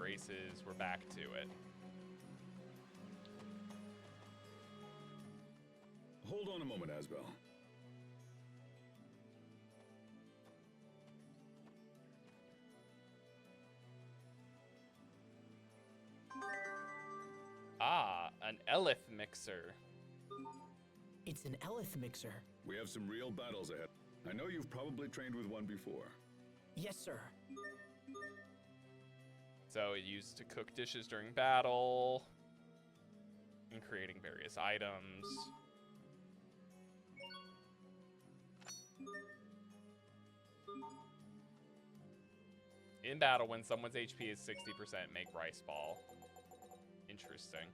races, we're back to it. Hold on a moment, Asbel. Ah, an Elith mixer. It's an Elith mixer. We have some real battles ahead. I know you've probably trained with one before. Yes, sir. So it used to cook dishes during battle, and creating various items. In battle, when someone's HP is 60%, make rice ball. Interesting.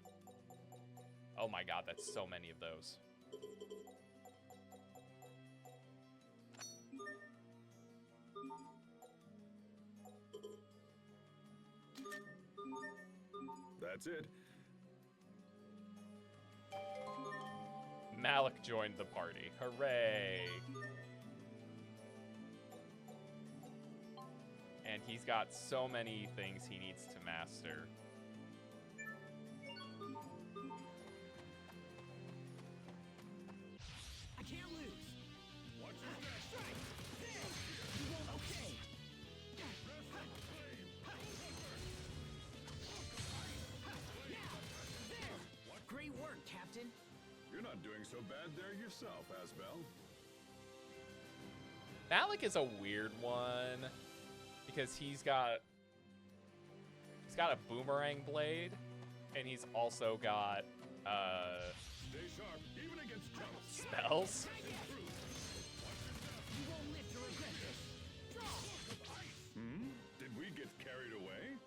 Oh my god, that's so many of those. That's it. Malik joined the party. Hooray! And he's got so many things he needs to master. I can't lose. Watch your strike. There. You won't. Okay. There. Great work, Captain. You're not doing so bad there yourself, Asbel. Malik is a weird one because he's got a boomerang blade, and he's also got Stay sharp, even against chumps. spells. You won't live to regret this. Draw. Did we get carried away?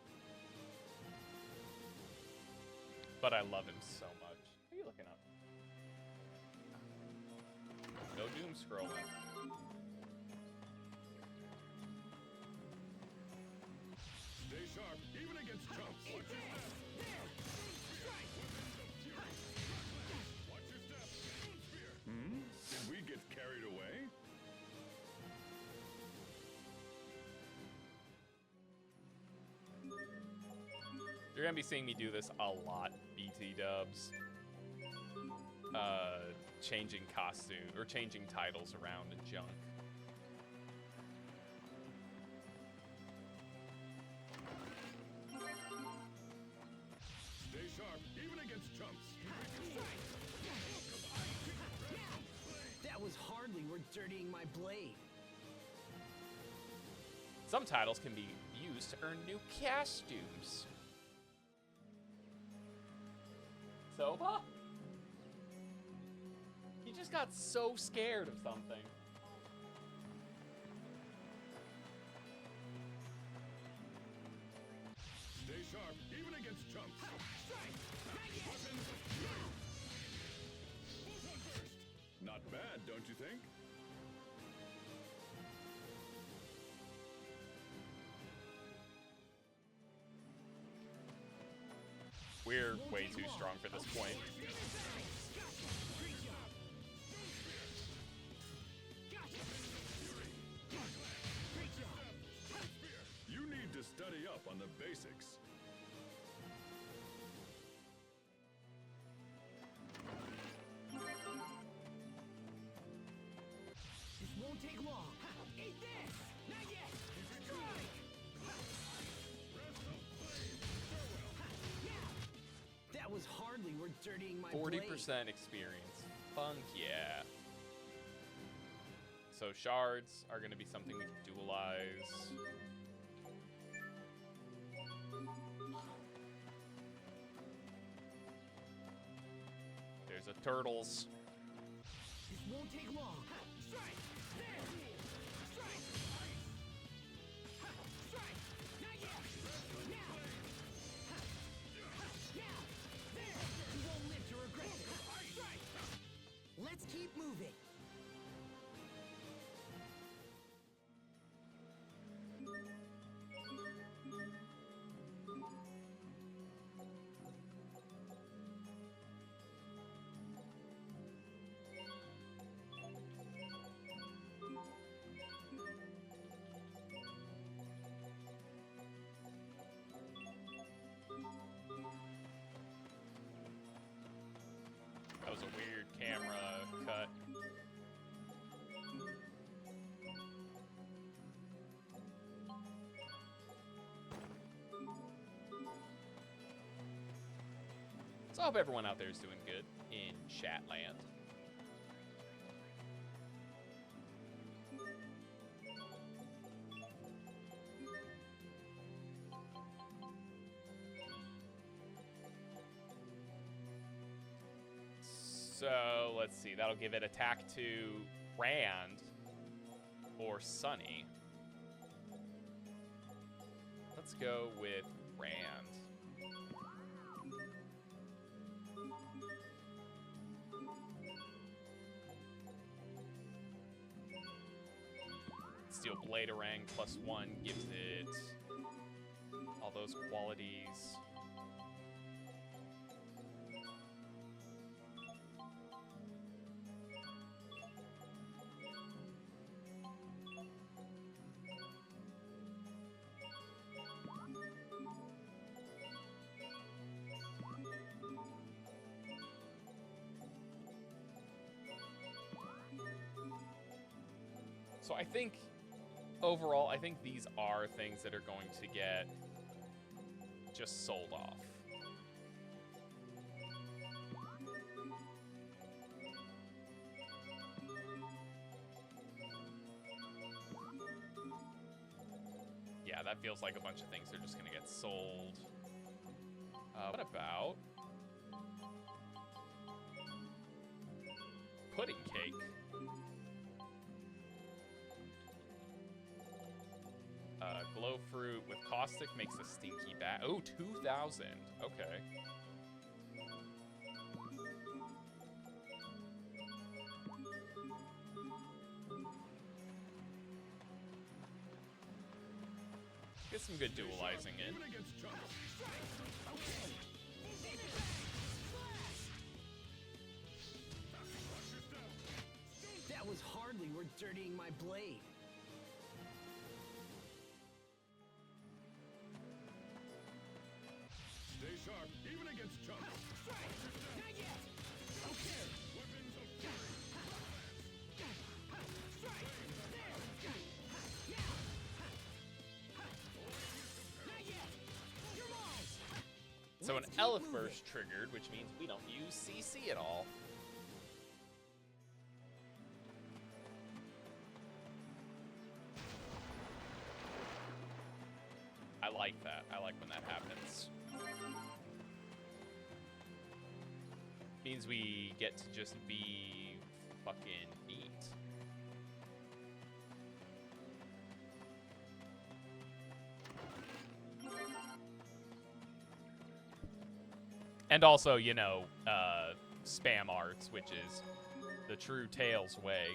But I love him so much. What are you looking up? No doom scrolling. Stay sharp, even against chumps. Watch your step. Watch your step. Did we get carried away? You're gonna be seeing me do this a lot, BT dubs. Changing costume or changing titles around and junk. Stay sharp, even against chumps. That was hardly worth dirtying my blade. Some titles can be used to earn new costumes. Soba? He just got so scared of something. Stay sharp, even against chumps. Not bad, don't you think? We're way too strong for this point. You need to study up on the basics. This won't take long. Eat this! Not yet! Strike! That was hardly worth dirtying my 40% blade. experience. Funk, yeah. So shards are going to be something we can dualize. There's a turtles. This won't take long. Strike! There! Strike! Strike! Not yet! Now! Yeah! There! You won't live to regret this. Strike! Let's keep moving. So I hope everyone out there is doing good in Chatland. So let's see, that'll give it attack to Rand or Sunny. Let's go with Rand. Steel Bladerang +1 gives it all those qualities. So I think, overall, I think these are things that are going to get just sold off. Yeah, that feels like a bunch of things are just going to get sold. What about pudding cake? Glow fruit with caustic makes a stinky bat. Oh, 2,000. Okay. Get some good dualizing in. That was hardly worth dirtying my blade. Stay sharp, even against chumps. Strike! Not yet! Okay! Weapons of fury. Strike! There! Now! Not yet! Your balls! So an Let's keep Elf moving. burst triggered, which means we don't use CC at all. I like that. I like when that happens. Means we get to just be fucking neat. And also, you know, spam arts, which is the true Tails way.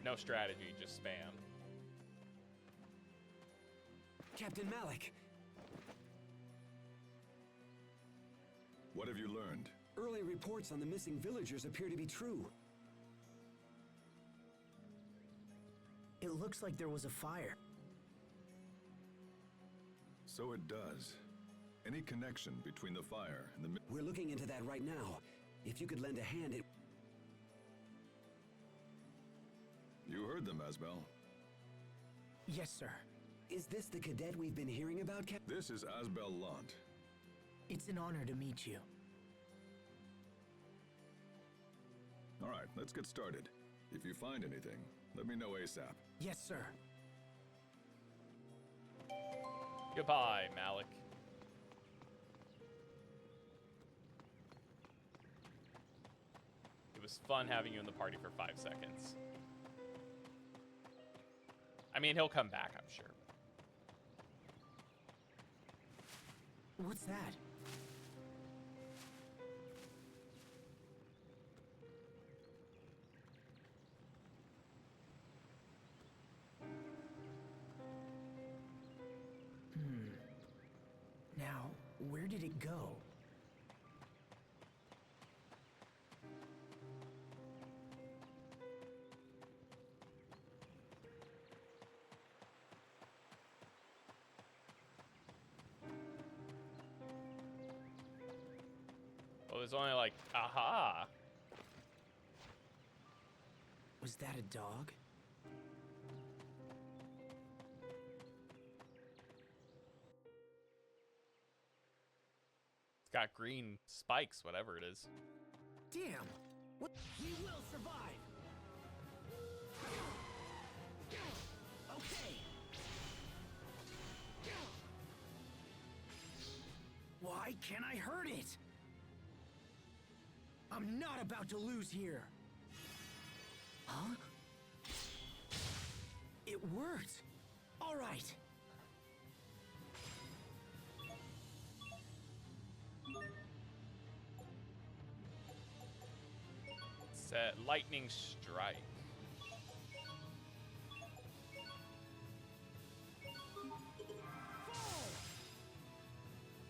No strategy, just spam. Captain Malik, What have you learned? early reports on the missing villagers appear to be true. It looks like there was a fire. So it does. Any connection between the fire and the... We're looking into that right now. If you could lend a hand, it... You heard them, Asbel. Yes, sir. Is this the cadet we've been hearing about, Cap? This is Asbel Lhant. It's an honor to meet you. All right, let's get started. If you find anything, let me know ASAP. Yes, sir. Goodbye, Malik. It was fun having you in the party for 5 seconds. I mean, he'll come back, I'm sure. What's that? Now, where did it go? Well, there's only like, aha. Was that a dog? got green spikes, whatever it is. Damn. What? We will survive. Okay. Why can't I hurt it? I'm not about to lose here. Huh? It worked. All right. Set lightning strike.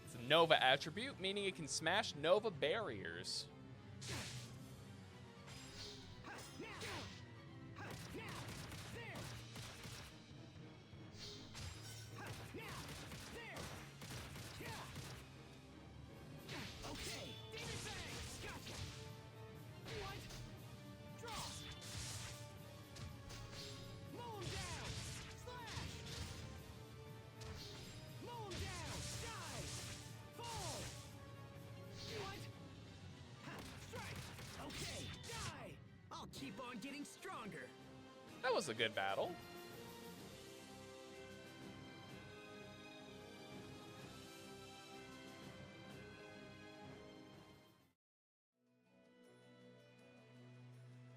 It's a Nova attribute, meaning it can smash Nova barriers. Keep on getting stronger. That was a good battle.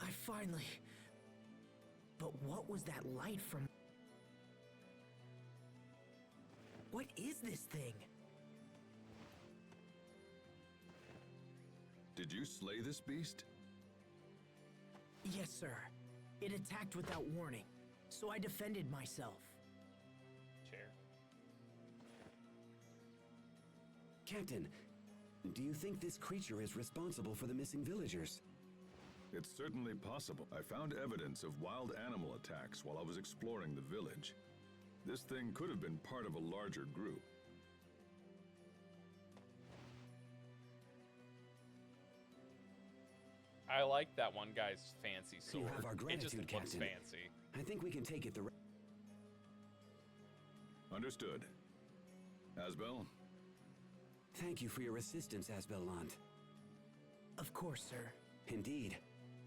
I finally... But what was that light from... What is this thing? Did you slay this beast? Yes, sir. It attacked without warning, so I defended myself. Chair. Captain, do you think this creature is responsible for the missing villagers? It's certainly possible. I found evidence of wild animal attacks while I was exploring the village. This thing could have been part of a larger group. I like that one guy's fancy sword. You have our It just gratitude, looks Captain. fancy. I think we can take it the Understood. Asbel? Thank you for your assistance, Asbel Lhant. Of course, sir. Indeed.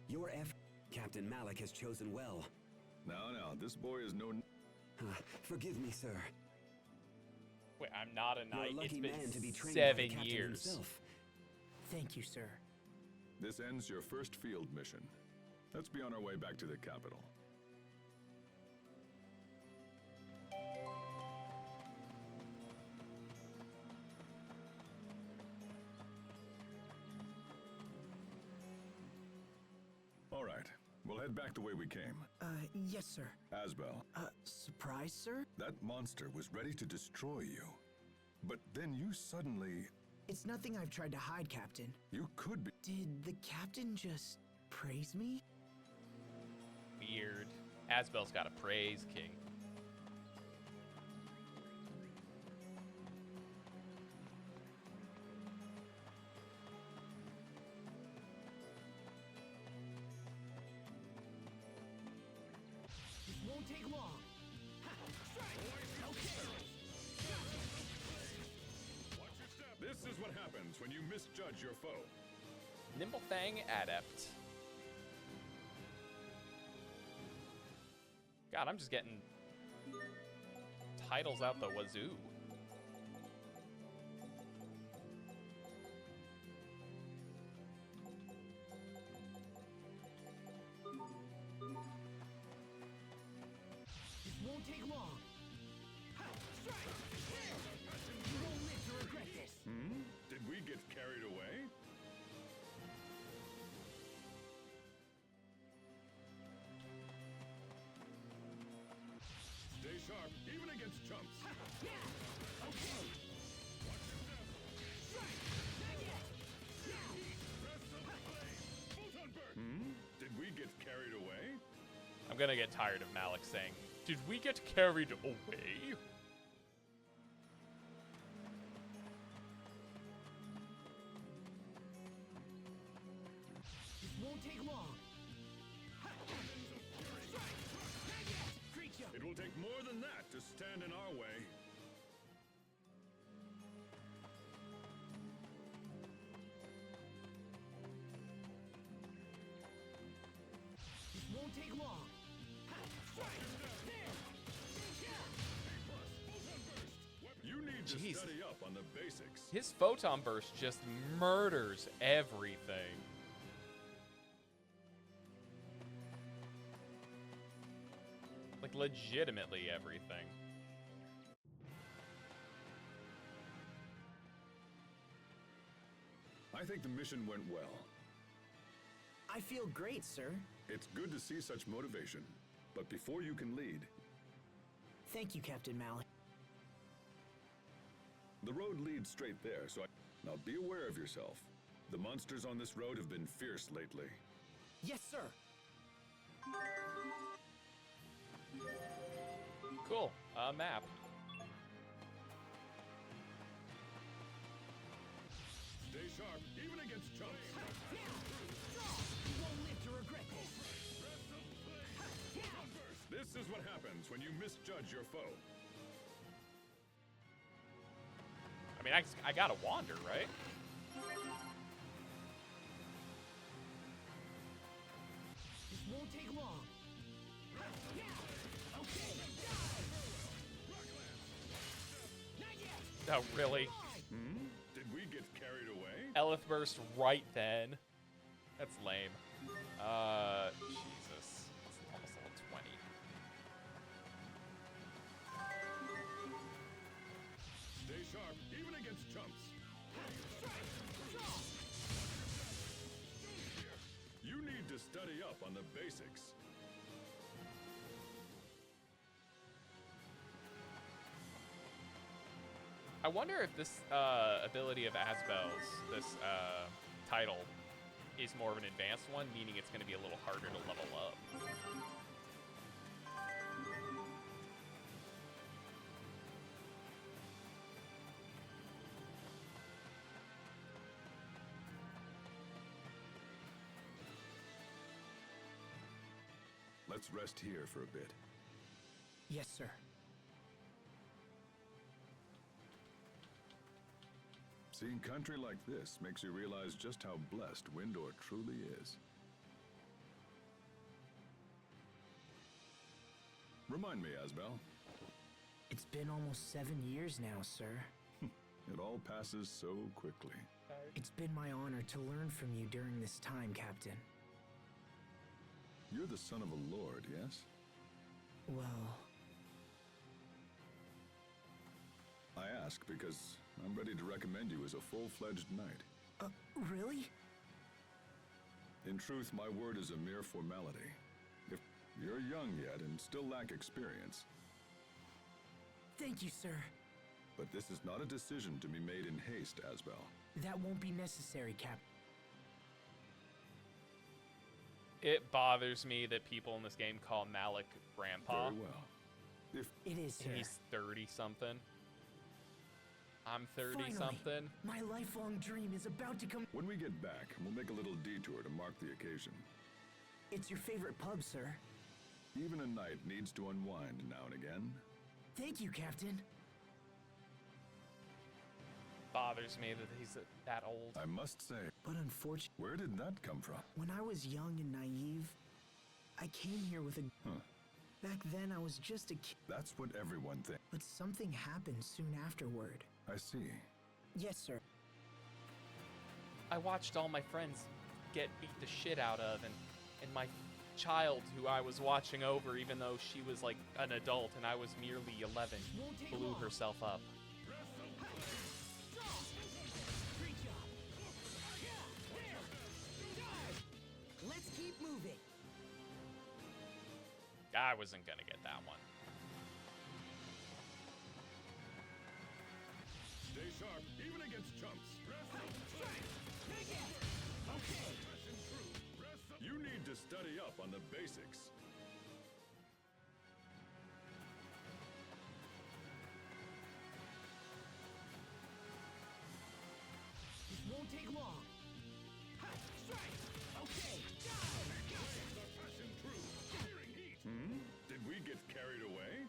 Your Captain Malik has chosen well. Now, this boy is no... Forgive me, sir. Wait, I'm not a You're knight. a lucky It's been man to be trained by the 7 captain years. himself. Thank you, sir. This ends your first field mission. Let's be on our way back to the capital. All right, we'll head back the way we came. Yes, sir. Asbel, Surprise, sir? that monster was ready to destroy you. But then you suddenly... It's nothing I've tried to hide, Captain. You could be... Did the captain just praise me? Weird. Asbel's got a praise king. This won't take long. Ha! Strike! Okay. Watch your step. This is what happens when you misjudge your foe. Nimblefang Adept. God, I'm just getting titles out the wazoo. This won't take long. Ha! Strike! You won't live to regret this. Did we get carried away? Stay sharp, even against chumps. Ha! Yeah! Okay. Watch your step. Strike! Not yet. Now! Press of the blade. Photon burst. Did we get carried away? I'm gonna get tired of Malik saying, "Did we get carried away?" This won't take long. Ha! Strike! Not yet. Creature! It will take more than that to stand in our way. to Jeez. study up on the basics. His photon burst just murders everything. Like, legitimately everything. I think the mission went well. I feel great, sir. It's good to see such motivation. But before you can lead, Thank you, Captain Malik. the road leads straight there, so now be aware of yourself. The monsters on this road have been fierce lately. Yes, sir. Cool. Map. Stay sharp, even against chumps. You won't live to regret this. This is what happens when you misjudge your foe. I mean, I gotta wander, right? This won't take long. Okay. Not yet. Oh, really? Did we get carried away? Elith burst right then. That's lame. Jesus. It's almost level 20. Stay sharp, even against chumps. You need to study up on the basics. I wonder if this ability of Asbel's, this title, is more of an advanced one, meaning it's going to be a little harder to level up. Let's rest here for a bit. Yes, sir. Seeing country like this makes you realize just how blessed Windor truly is. Remind me, Asbel. It's been almost 7 years now, sir. It all passes so quickly. It's been my honor to learn from you during this time, Captain. You're the son of a lord, yes? Well, I ask because I'm ready to recommend you as a full-fledged knight. really? In truth, my word is a mere formality. If you're young yet and still lack experience, Thank you, sir. but this is not a decision to be made in haste, Asbel. That won't be necessary, Cap. It bothers me that people in this game call Malik Grandpa. Very well. If It is, sir. And he's 30-something. I'm Finally, 30-something. my lifelong dream is about to come. when we get back, we'll make a little detour to mark the occasion. It's your favorite pub, sir. Even a knight needs to unwind now and again. Thank you, Captain. Bothers me that he's that old. I must say, But unfortunately, where did that come from? when I was young and naive, I came here with a... Huh. Back then, I was just a kid, That's what everyone thinks. but something happened soon afterward. I see. Yes, sir. I watched all my friends get beat the shit out of, and my child, who I was watching over, even though she was like an adult and I was merely 11, blew herself up. Great job. Let's keep moving. I wasn't gonna get that one. Stay sharp, even against chumps. You need to study up on the basics. This won't take long. Strike. Okay. Did we get carried away?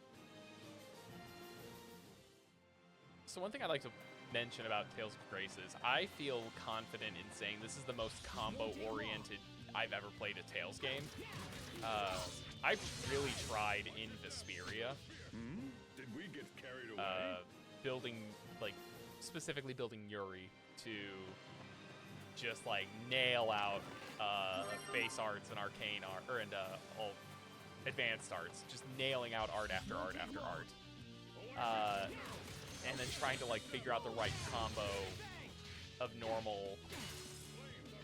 So one thing I'd like to mention about Tales of Graces, I feel confident in saying this is the most combo-oriented I've ever played a Tales game. I've really tried in Vesperia, Did we get carried away? building, like, specifically building Yuri to just, like, nail out base arts and arcane art, and all advanced arts, just nailing out art after art after art. And then trying to, like, figure out the right combo of normal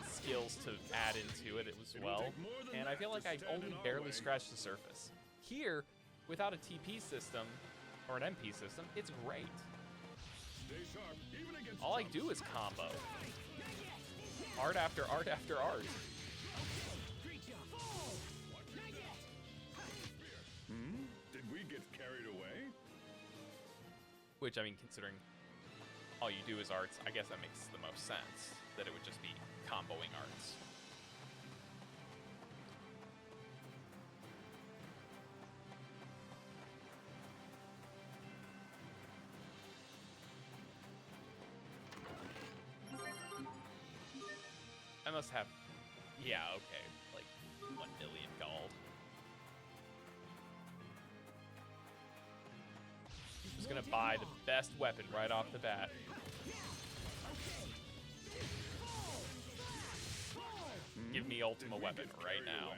skills to add into it as well. And I feel like I only barely scratched the surface. Here, without a TP system, or an MP system, it's great. All I do is combo. Art after art after art. Did we get carried away? Which, I mean, considering all you do is arts, I guess that makes the most sense, that it would just be comboing arts. I must have, yeah, okay, like 1 million gold. Just gonna buy the best weapon right off the bat. Give me Ultima weapon right now.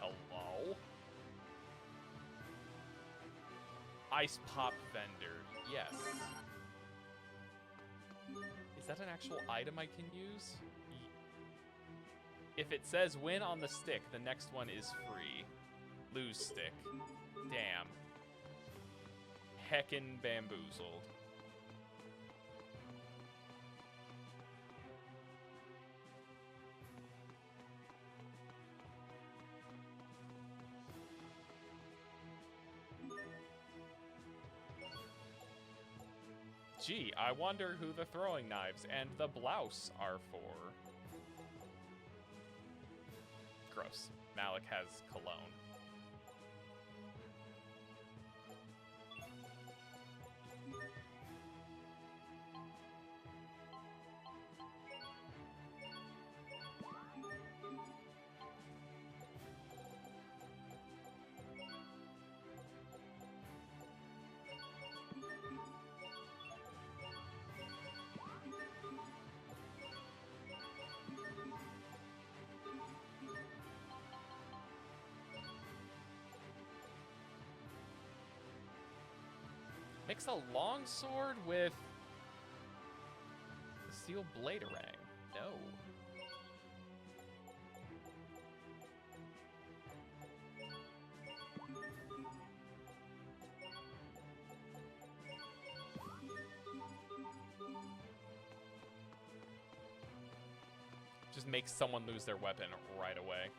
Hello? Ice pop vendor, yes. Is that an actual item I can use? If it says win on the stick, the next one is free. Lose stick. Damn. Heckin' bamboozled. Gee, I wonder who the throwing knives and the blouse are for. Gross. Malik has cologne. Mix a longsword with a steel bladerang. No. Just makes someone lose their weapon right away.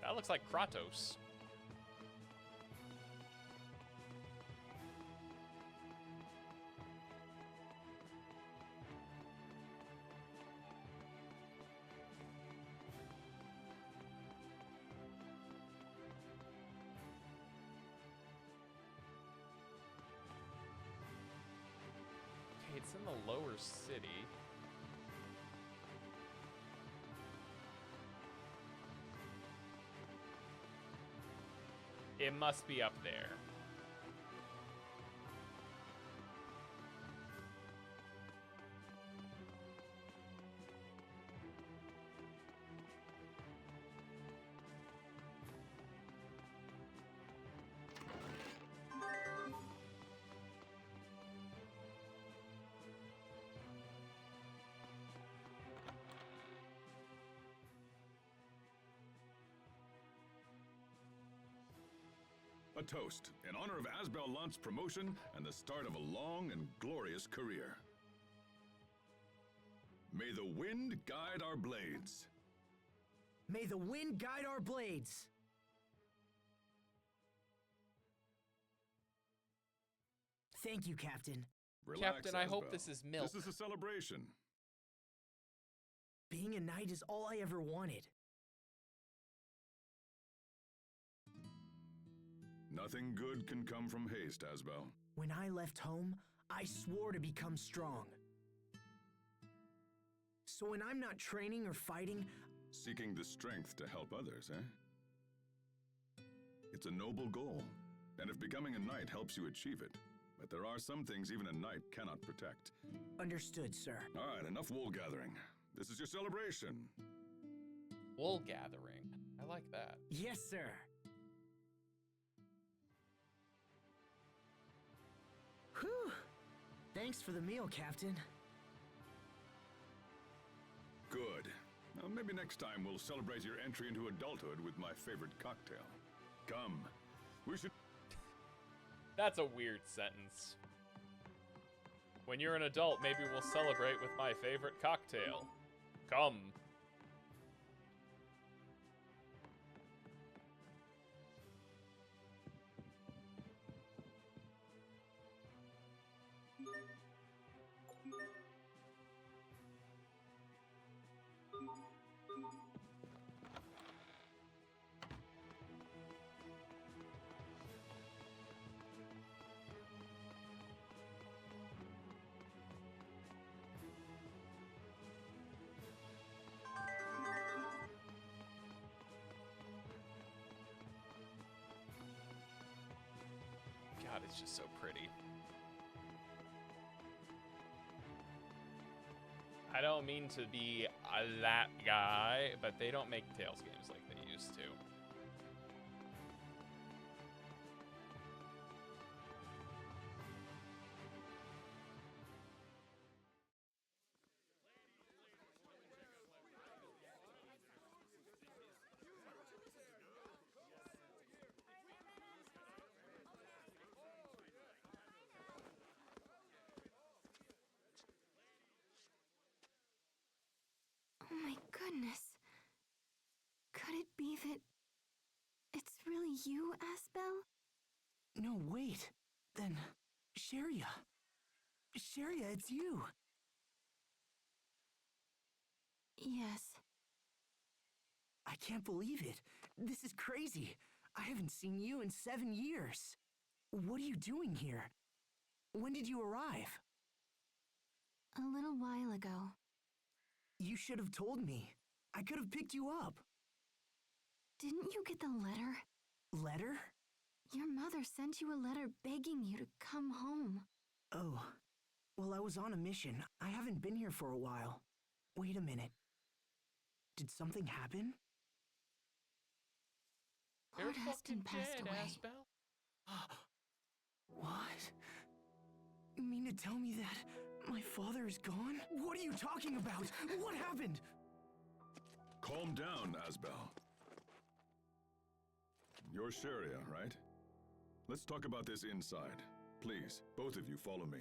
That looks like Kratos. Okay, it's in the lower city. It must be up there. A toast in honor of Asbel Lhant's promotion and the start of a long and glorious career. May the wind guide our blades. May the wind guide our blades. Thank you, Captain. Relax, Captain, I hope Asbel. this is milk. This is a celebration. Being a knight is all I ever wanted. Nothing good can come from haste, Asbel. When I left home, I swore to become strong. So when I'm not training or fighting, Seeking the strength to help others, eh? It's a noble goal, and if becoming a knight helps you achieve it. But there are some things even a knight cannot protect. understood, sir. All right, enough wool gathering. This is your celebration. Wool gathering. I like that. Yes, sir. Whew. Thanks for the meal, Captain. Good. Now, maybe next time we'll celebrate your entry into adulthood with my favorite cocktail. Come. We should... That's a weird sentence. When you're an adult, maybe we'll celebrate with my favorite cocktail. Come. God, it's just so pretty. I don't mean to be that guy, but they don't make Tales games like they used to. Oh my goodness. Could it be that it's really you, Asbel? No, wait. Then, Cheria. Cheria, it's you. Yes. I can't believe it. This is crazy. I haven't seen you in 7 years. What are you doing here? When did you arrive? A little while ago. You should have told me. I could have picked you up. Didn't you get the letter? Letter? Your mother sent you a letter begging you to come home. Oh. Well, I was on a mission. I haven't been here for a while. Wait a minute. Did something happen? You're Lord fucking Aston passed dead, away. Asbel. What? You mean to tell me that my father is gone? What are you talking about? What happened? Calm down, Asbel. You're Cheria, right? Let's talk about this inside. Please, both of you follow me.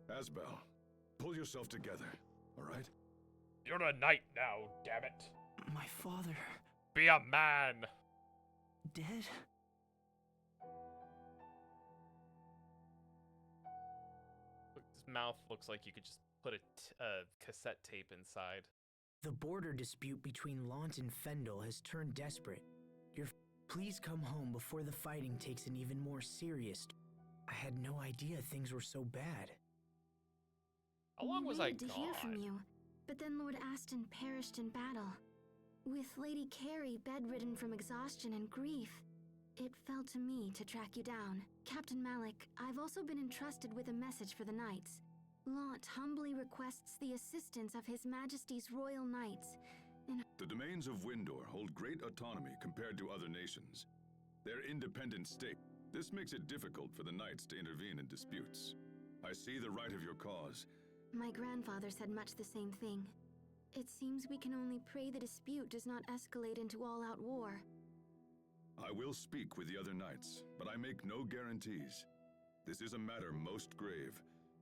Asbel, pull yourself together, all right? You're a knight now, damn it. My father... Be a man. dead? His mouth looks like you could just put a cassette tape inside. The border dispute between Lhant and Fendel has turned desperate. Please come home before the fighting takes an even more serious... I had no idea things were so bad. How long was We I waited to gone? hear from you, but then Lord Aston perished in battle. With Lady Carrie bedridden from exhaustion and grief, it fell to me to track you down. Captain Malik, I've also been entrusted with a message for the knights. Lhant humbly requests the assistance of His Majesty's Royal Knights. The domains of Windor hold great autonomy compared to other nations. They're independent state. This makes it difficult for the knights to intervene in disputes. I see the right of your cause. My grandfather said much the same thing. It seems we can only pray the dispute does not escalate into all-out war. I will speak with the other knights, but I make no guarantees. This is a matter most grave,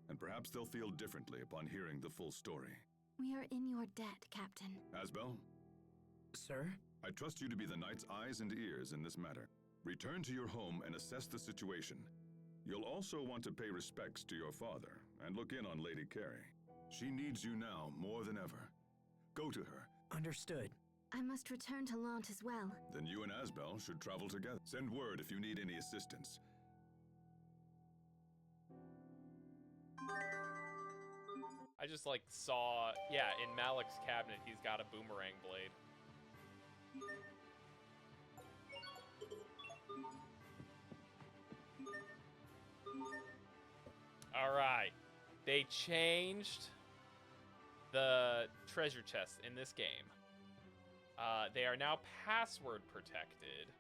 and perhaps they'll feel differently upon hearing the full story. We are in your debt, Captain. Asbel, Sir? I trust you to be the knight's eyes and ears in this matter. Return to your home and assess the situation. You'll also want to pay respects to your father and look in on Lady Carey. She needs you now more than ever. Go to her. Understood. I must return to Lhant as well. Then you and Asbel should travel together. Send word if you need any assistance. I just like saw, yeah, in Malik's cabinet, he's got a boomerang blade. All right, they changed the treasure chests in this game. They are now password protected.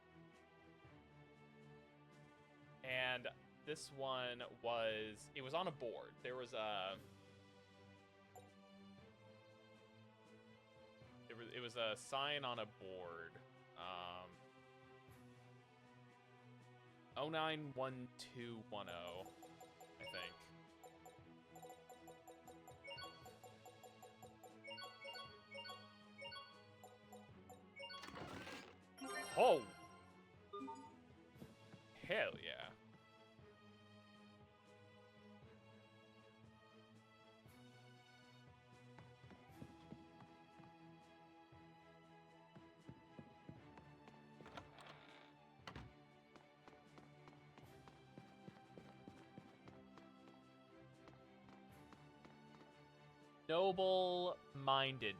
And this one was, it was on a board. There was a, it was a sign on a board. 091210, I think. Oh! Hell yeah. Noble-mindedness.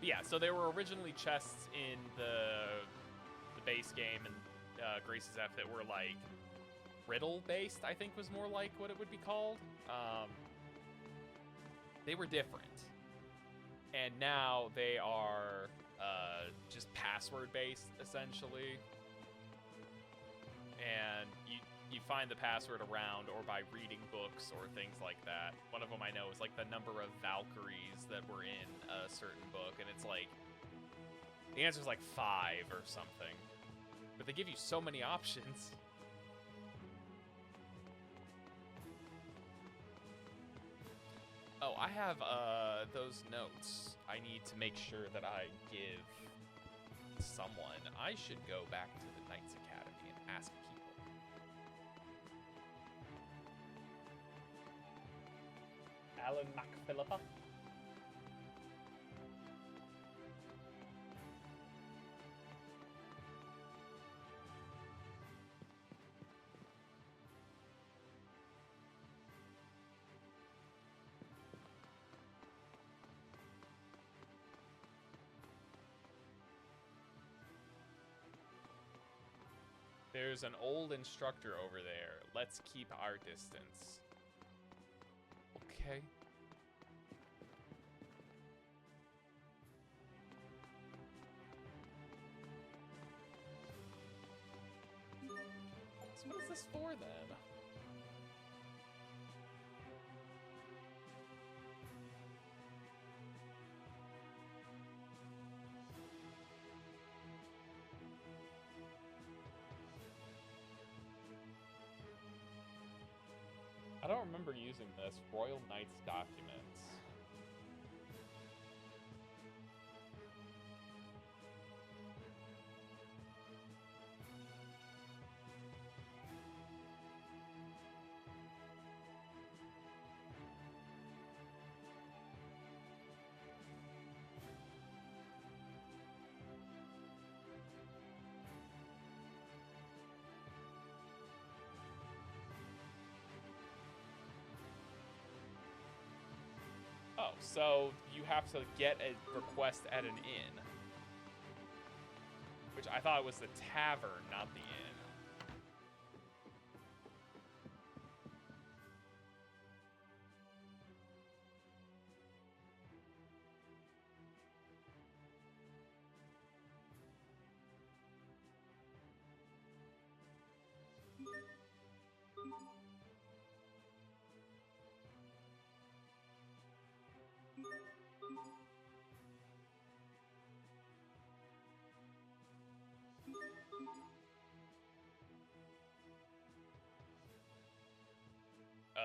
Yeah, so there were originally chests in the base game and Grace's F that were like riddle based, I think was more like what it would be called. They were different. And now they are just password based essentially. And you find the password around or by reading books or things like that. One of them I know is like the number of Valkyries that were in a certain book, and it's like, the answer is like 5 or something. But they give you so many options. Oh, I have those notes I need to make sure that I give someone. I should go back to the Knights Academy and ask people. Alan McPhilippa. There's an old instructor over there. Let's keep our distance. Okay. So what is this for then? I don't remember using this. Royal Knights documents. Oh, so you have to get a request at an inn. Which I thought was the tavern, not the inn.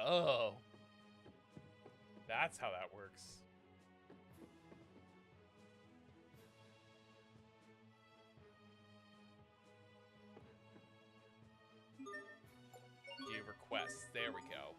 Oh. That's how that works. View requests. There we go.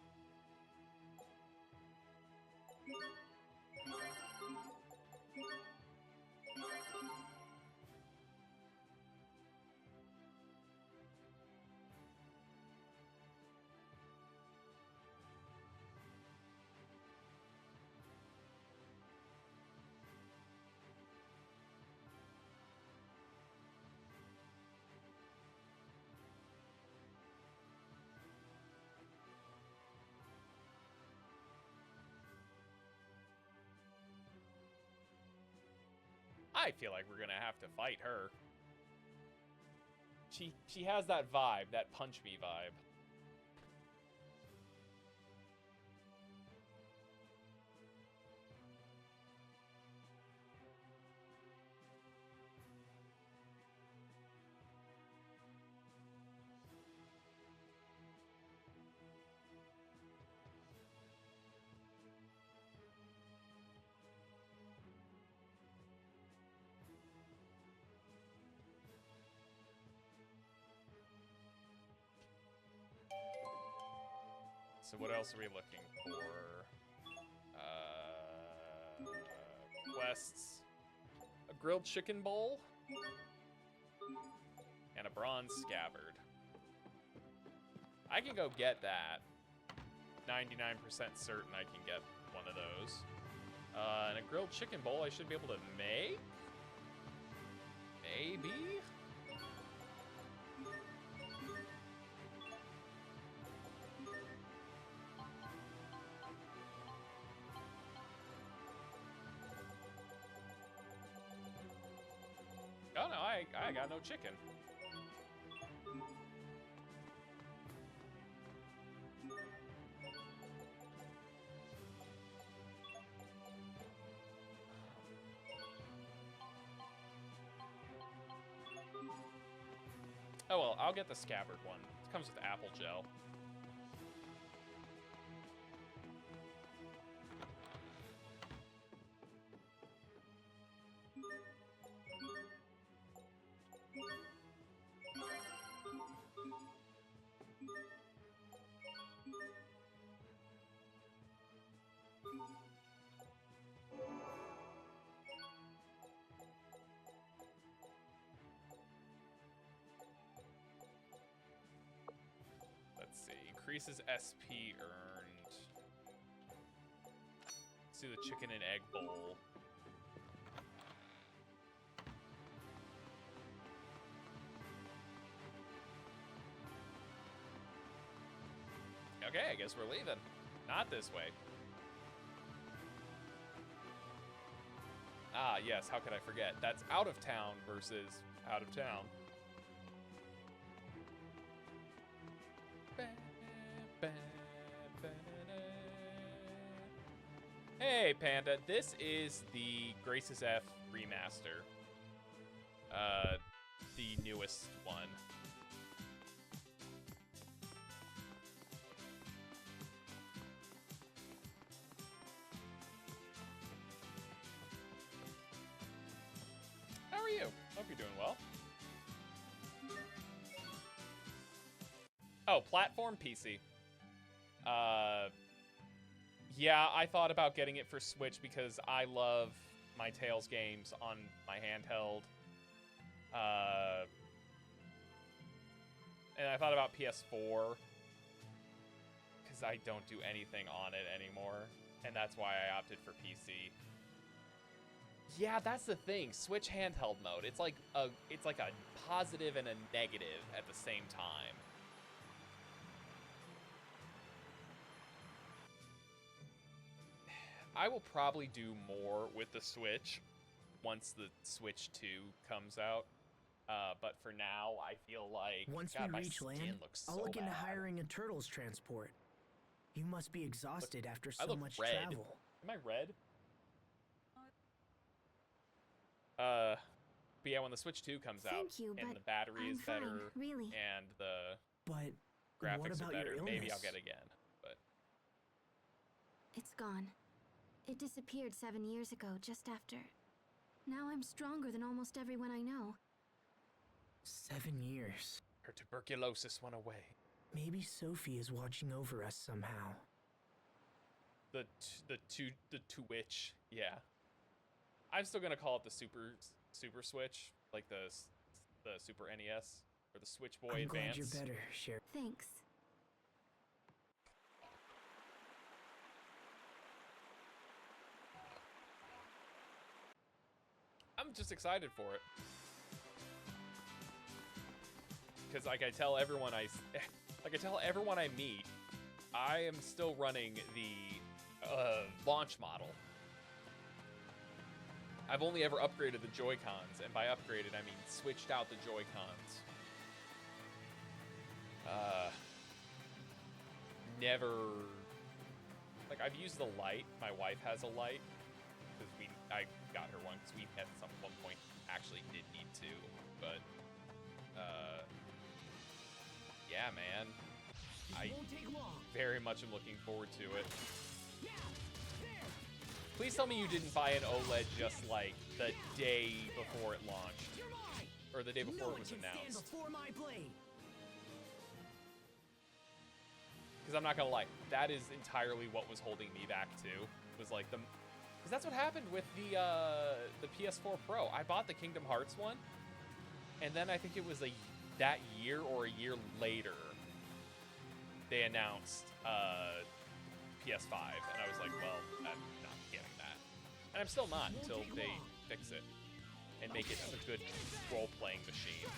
I feel like we're gonna have to fight her. She has that vibe, that punch me vibe. So what else are we looking for? Quests. A grilled chicken bowl. And a bronze scabbard. I can go get that. 99% certain I can get one of those. And a grilled chicken bowl I should be able to make? Maybe? Oh no, I got no chicken. Oh well, I'll get the scabbard one. It comes with apple gel. Let's see. Increases SP earned. Let's do the chicken and egg bowl. Okay, I guess we're leaving. Not this way. Ah, yes, how could I forget? That's out of town versus out of town. Hey, Panda, this is the Graces F Remaster. The newest one. How are you? Hope you're doing well. Oh, platform PC. Yeah, I thought about getting it for Switch because I love my Tales games on my handheld. And I thought about PS4 because I don't do anything on it anymore, and that's why I opted for PC. Yeah, that's the thing. Switch handheld mode. It's like a positive and a negative at the same time. I will probably do more with the Switch once the Switch 2 comes out. But for now, I feel like Once God, we my reach skin land, looks so I'll look into bad. hiring a turtles transport. You must be exhausted after I so look much red. travel. Am I red? But yeah, when the Switch 2 comes out, Thank you, and but the battery I'm is better, fine, really. and the But graphics what are about better, your illness? maybe I'll get it again. But It's gone. It disappeared 7 years ago, just after. Now I'm stronger than almost everyone I know. 7 years. Her tuberculosis went away. Maybe Sophie is watching over us somehow. The Twitch, yeah. I'm still gonna call it the Super Switch, like the Super NES or the Switch Boy I'm Advance. glad you're better, Cheria. Thanks. I'm just excited for it. Because like I tell everyone I meet, I am still running the launch model. I've only ever upgraded the Joy-Cons, and by upgraded I mean switched out the Joy-Cons. Never, like I've used the Lite. My wife has a Lite because I got her one because we at one point actually did need to, but yeah, man, I very much am looking forward to it. Please tell me you didn't buy an OLED just like the day before it launched, or the day before it was announced. Because I'm not gonna lie, that is entirely what was holding me back too. Was like because that's what happened with the PS4 Pro. I bought the Kingdom Hearts one, and then I think it was that year or a year later, they announced PS5, and I was like, well, I'm not getting that. And I'm still not until they fix it and make it a good role-playing machine.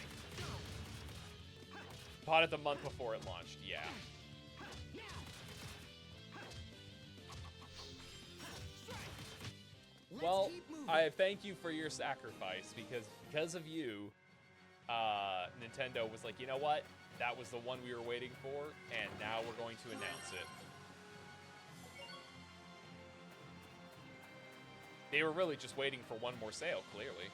Bought it the month before it launched, yeah. Well, I thank you for your sacrifice, because of you, Nintendo was like, you know what? That was the one we were waiting for, and now we're going to announce it. They were really just waiting for one more sale, clearly.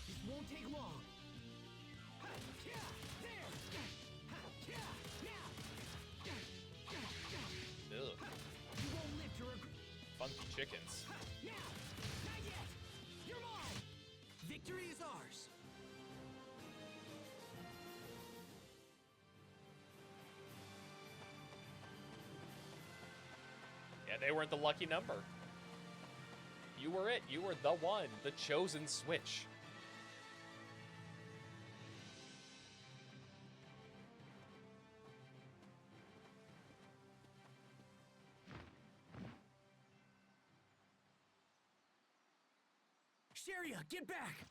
It won't take long. Ugh. Funky chickens. Not yet. You're mine. Victory is ours. Yeah, they weren't the lucky number. You were it. You were the one. The chosen Switch. Cheria, get back!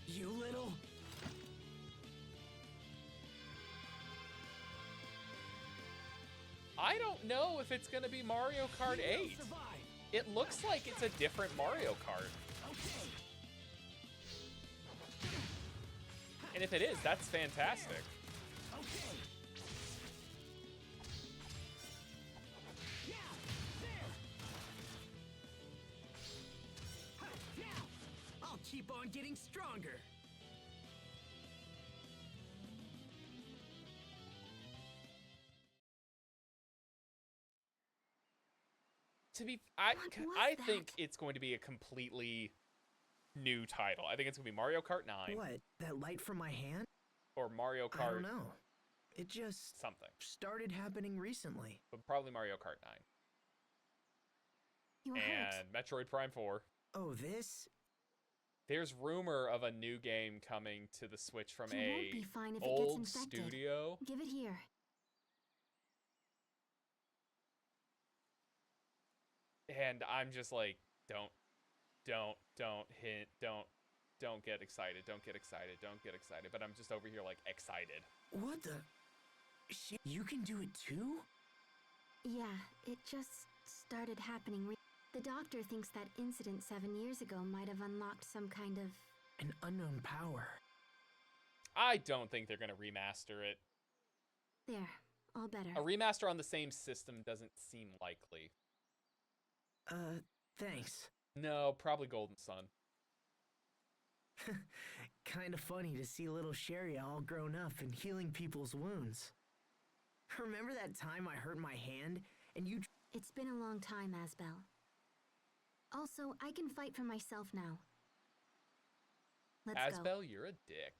You little... I don't know if it's gonna be Mario Kart 8. It looks like it's a different Mario Kart. Okay. And if it is, that's fantastic. Okay. Yeah, there. Yeah. I'll keep on getting stronger. I think it's going to be a completely new title. I think it's going to be Mario Kart 9. What? That light from my hand? Or Mario I Kart don't know. It just something. started happening recently. But probably Mario Kart 9. You're hurt. And Metroid Prime 4. Oh, this? There's rumor of a new game coming to the Switch from You won't a be fine if it old gets infected. studio. Give it here. And I'm just like, don't get excited. Don't get excited. Don't get excited. But I'm just over here like excited. What the? Shit, you can do it too? Yeah, it just started happening. The doctor thinks that incident 7 years ago might have unlocked some kind of... An unknown power. I don't think they're going to remaster it. There, all better. A remaster on the same system doesn't seem likely. Thanks. No, probably Golden Sun. Kinda funny to see little Cheria all grown up and healing people's wounds. Remember that time I hurt my hand and you... It's been a long time, Asbel. Also, I can fight for myself now. Let's go. Asbel, you're a dick.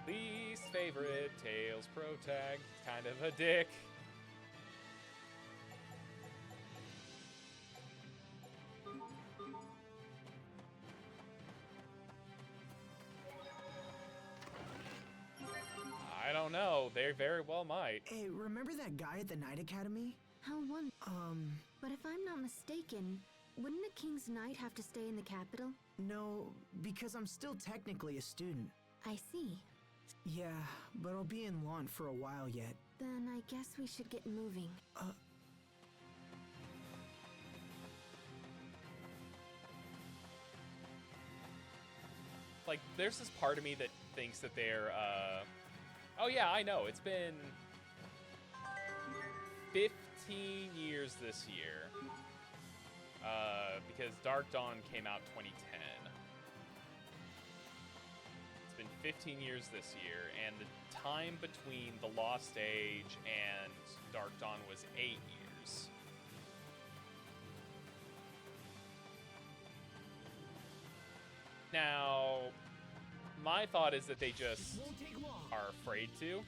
Least favorite Tails protag, kind of a dick. I don't know, they very well might. Hey, remember that guy at the Knight Academy? How one. But if I'm not mistaken, wouldn't a King's Knight have to stay in the capital? No, because I'm still technically a student. I see. Yeah, but I'll be in Lhant for a while yet. Then I guess we should get moving. Like, there's this part of me that thinks that they're, oh yeah, I know, it's been 15 years this year. Because Dark Dawn came out 2010. It's been 15 years this year, and the time between The Lost Age and Dark Dawn was 8 years. Now, my thought is that they just are afraid to,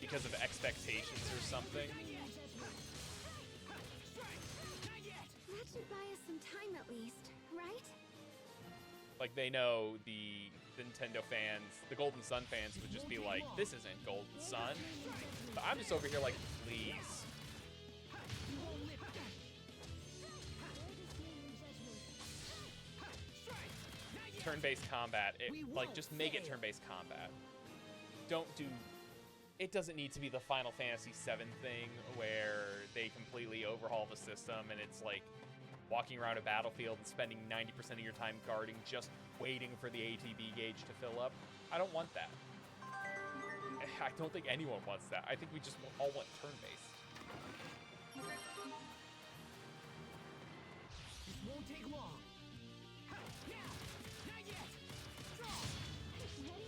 because of expectations or something. That should buy us some time at least, right? Like, they know the Nintendo fans, the Golden Sun fans would just be like, this isn't Golden Sun. But I'm just over here like, please. Turn-based combat, like, just make it turn-based combat. Don't do... It doesn't need to be the Final Fantasy VII thing where they completely overhaul the system and it's like walking around a battlefield and spending 90% of your time guarding, just waiting for the ATB gauge to fill up. I don't want that. I don't think anyone wants that. I think we just all want turn-based. This won't take long. Not yet. Draw. Ready?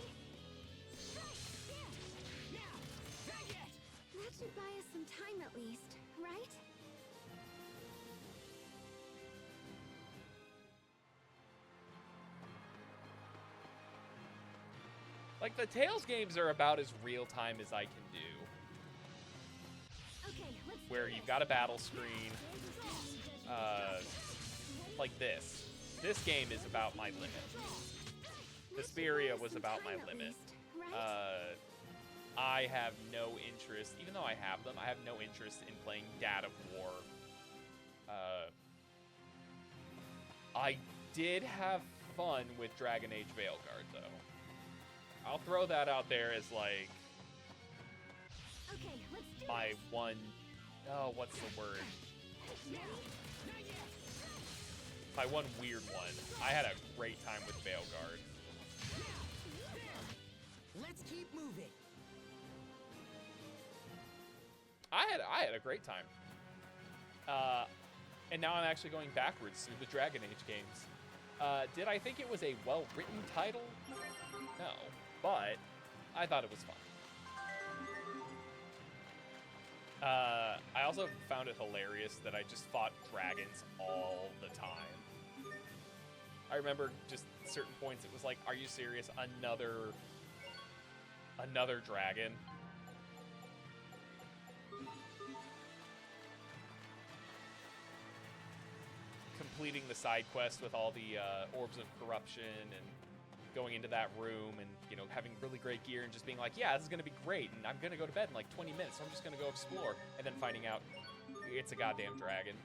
Now. Not yet. That should buy us some time at least, right? Like, the Tales games are about as real-time as I can do. Okay, let's Where you've got a battle screen, like this. This game is about my limit. Vesperia was about my limit. I have no interest, even though I have them, I have no interest in playing Dad of War. I did have fun with Dragon Age Veilguard, though. I'll throw that out there as, like, Okay, let's do my this. one... Oh, what's the word? Ready? My one weird one. I had a great time with Veilguard. Let's keep moving. I had a great time. And now I'm actually going backwards through the Dragon Age games. Did I think it was a well-written title? No, but I thought it was fun. I also found it hilarious that I just fought dragons all the time. I remember just certain points it was like, are you serious? Another dragon? Completing the side quest with all the orbs of corruption and going into that room and, you know, having really great gear and just being like, yeah, this is going to be great, and I'm going to go to bed in like 20 minutes, so I'm just going to go explore, and then finding out it's a goddamn dragon.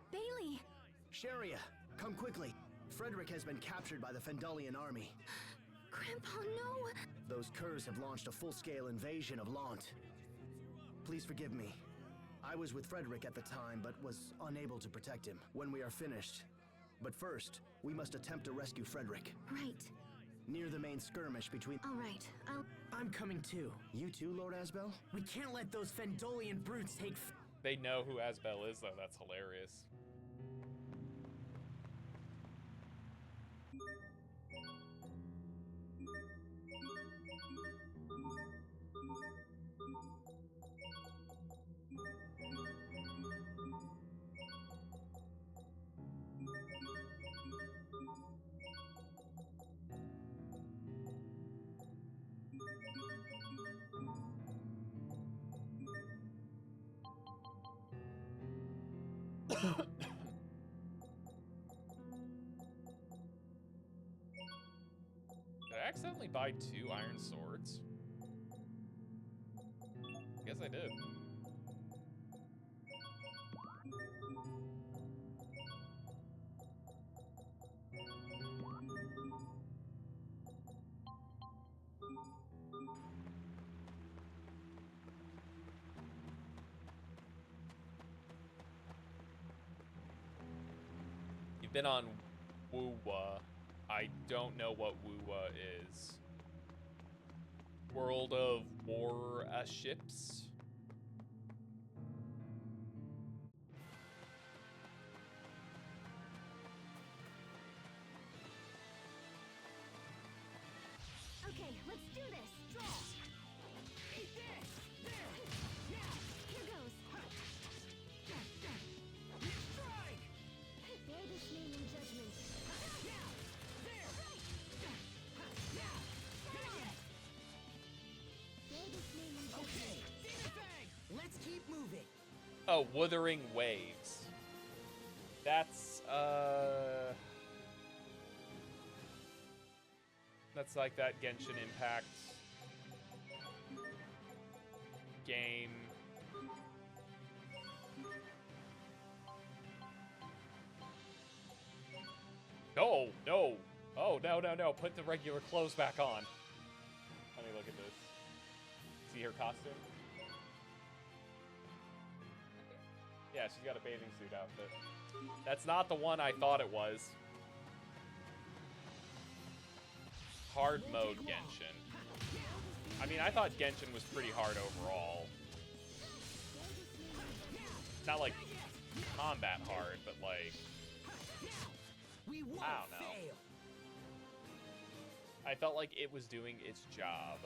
Bailey! Cheria, come quickly. Frederick has been captured by the Fendalian army. Grandpa, no! Those curs have launched a full-scale invasion of Lhant. Please forgive me. I was with Frederick at the time, but was unable to protect him. When we are finished. But first, we must attempt to rescue Frederick. Right. Near the main skirmish between... All right, I'm coming too. You too, Lord Asbel? We can't let those Fendolian brutes take They know who Asbel is, though. That's hilarious. Did I accidentally buy 2 iron swords? I guess I did. You've been on Woowa. I don't know what Woowa is. World of War ships? Okay, let's do this! Draw! Eat this! There! Yeah! Here goes! Strike! Bear this name in judgment. Yeah! There! Yeah! Not yet! Bear this name in judgment. Okay! Demon Fang! Let's keep moving. Oh, Wuthering Waves. That's like that Genshin Impact game. No, no. Oh, no, no, no. Put the regular clothes back on. Let me look at this. See her costume? Yeah, she's got a bathing suit outfit. That's not the one I thought it was. Hard mode Genshin. I mean, I thought Genshin was pretty hard overall. Not like combat hard, but like, We won't I don't know. fail. I felt like it was doing its job.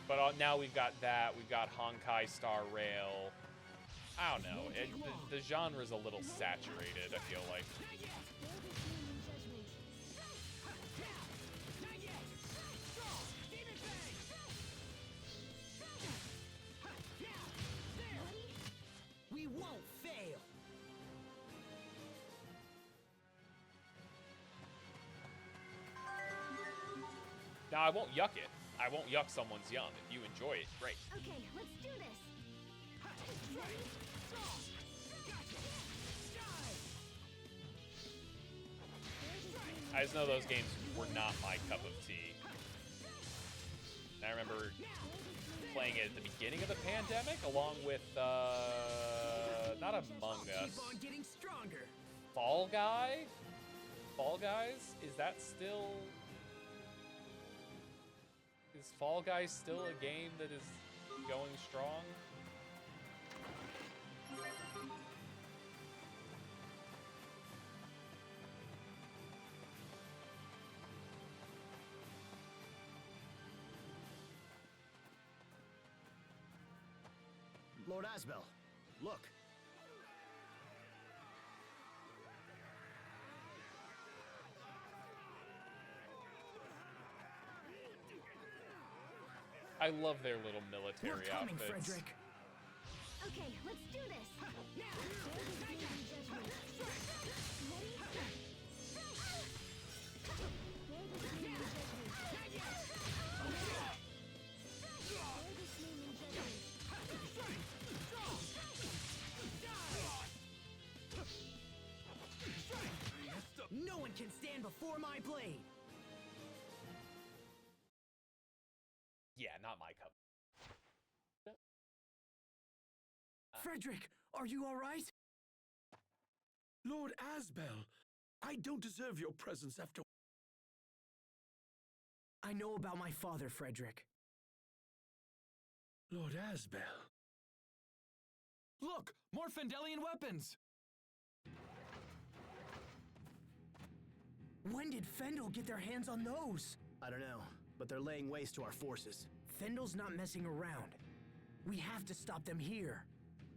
But now we've got that. We've got Honkai Star Rail. I don't know. The genre's a little saturated, I feel like. Bear this name in judgment. Not yet! Draw! Demon Fang! Yeah! There! We won't fail. Now, I won't yuck it. I won't yuck someone's yum. If you enjoy it, great. Okay, let's do this! Ready? Draw! Gotcha! Dive! I just know those games were not my cup of tea. And I remember playing it at the beginning of the pandemic, along with, not Among Us. Keep on getting stronger. Fall Guy? Fall Guys? Is that still... Is Fall Guys still a game that is going strong? Lord Asbel, look. I love their little military We're coming, outfits. Frederick. Okay, let's do this! Yeah! Bear this name in judgment. Ready? Bear this name in judgment. Not yet! Bear this name in judgment. Strike! Draw! stand before my blade. Yeah, not my cup. Frederick, are you all right? Lord Asbel, I don't deserve your presence after... I know about my father, Frederick. Lord Asbel. Look! More Fendelian weapons! When did Fendel get their hands on those? I don't know, but they're laying waste to our forces. Fendel's not messing around. We have to stop them here.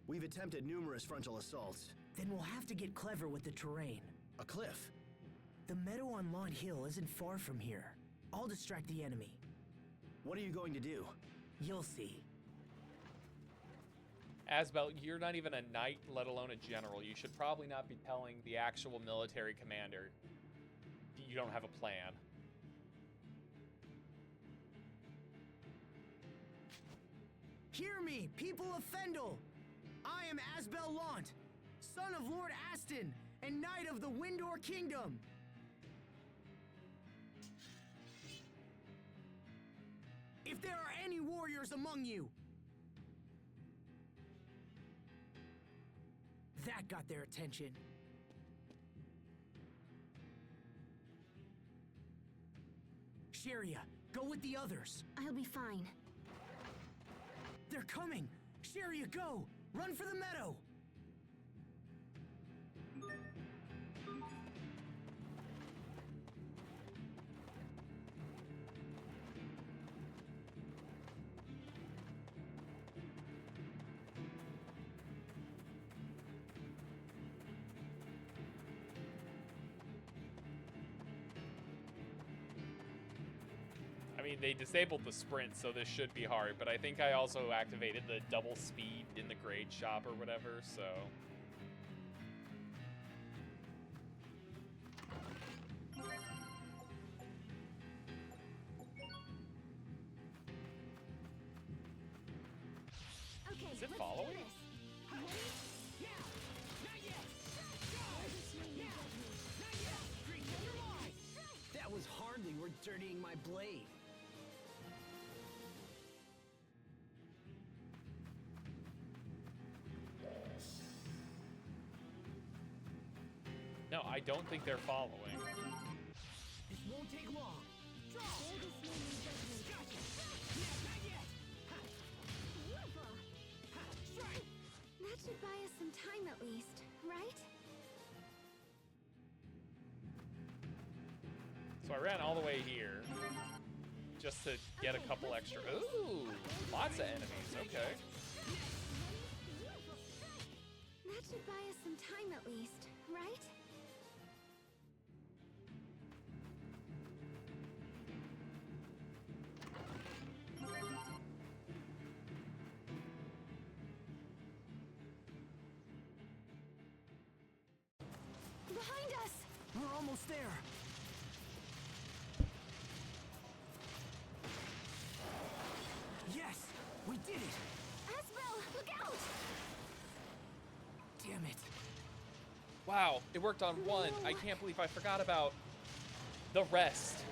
We've attempted numerous frontal assaults. Then we'll have to get clever with the terrain. A cliff. The meadow on Lhant Hill isn't far from here. I'll distract the enemy. What are you going to do? You'll see. Asbel, you're not even a knight, let alone a general. You should probably not be telling the actual military commander you don't have a plan. Hear me, people of Fendel! I am Asbel Lhant, son of Lord Aston and knight of the Windor Kingdom. If there are any warriors among you... That got their attention. Cheria, go with the others. I'll be fine. They're coming! Cheria, go! Run for the meadow! I mean, they disabled the sprint, so this should be hard, but I think I also activated the double speed in the grade shop or whatever, so... Okay, Is it let's following? do this. Yeah! Not yet! Go! Yeah! Not yet! Never mind! That was hardly worth dirtying my blade. No, I don't think they're following. This won't take long. Draw! Gotcha! Yeah, not yet! Ha! Wonderful. Ha! Strike! That should buy us some time at least, right? So I ran all the way here just to get a couple extra... Ooh! Lots of enemies, okay. That should buy us some time at least, right? Behind us! We're almost there. Yes, we did it. Asbel, look out! Damn it. Wow, it worked on one. I can't believe I forgot about the rest.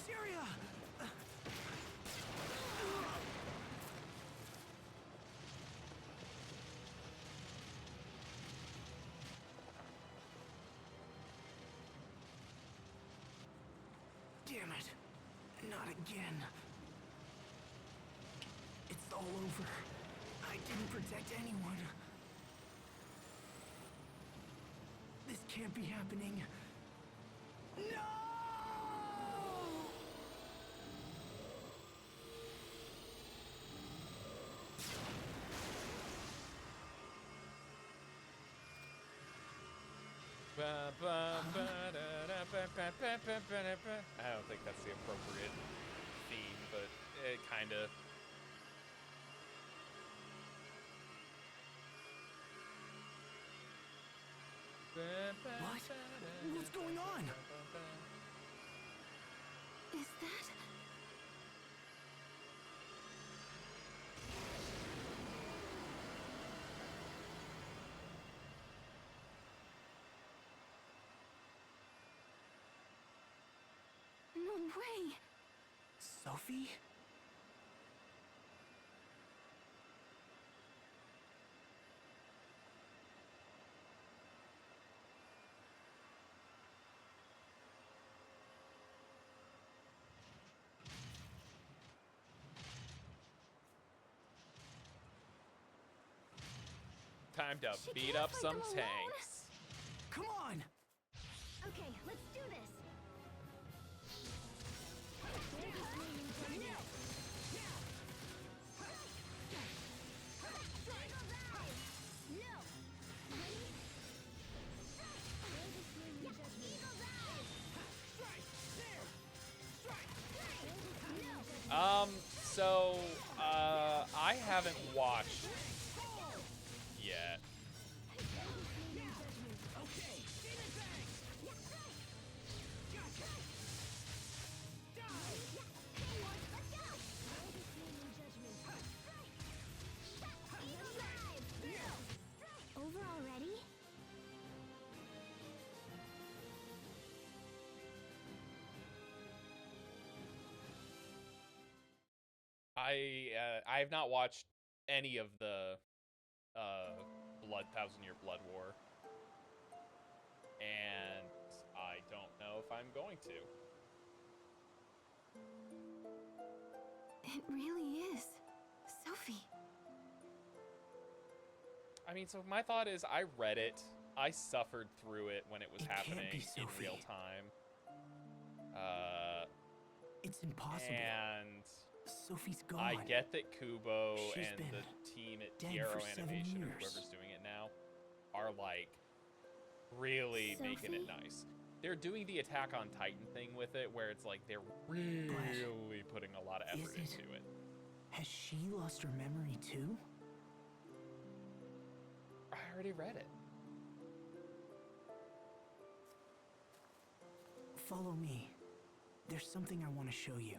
Cheria! Damn it. Not again. It's all over. I didn't protect anyone. This can't be happening. No! I don't think that's the appropriate theme, but it kind of... What? What's going on? Is that... Sophie? Time to She beat can't up fight some them alone. tanks. Come on! Okay, let's do this. So, I haven't watched yet. Over already? I have not watched any of the Thousand Year Blood War, and I don't know if I'm going to. It really is. Sophie. I mean, so my thought is, I read it, I suffered through it when it was It can't happening be in Sophie. real time. It's impossible. And Sophie's gone. I get that Kubo She's and been the team at dead Yarrow for 7 Animation, or years. whoever's doing it now, are like really making it Sophie? nice. They're doing the Attack on Titan thing with it, where it's like they're really putting a lot of effort Is it- into it. Has she lost her memory too? I already read it. Follow me. There's something I want to show you.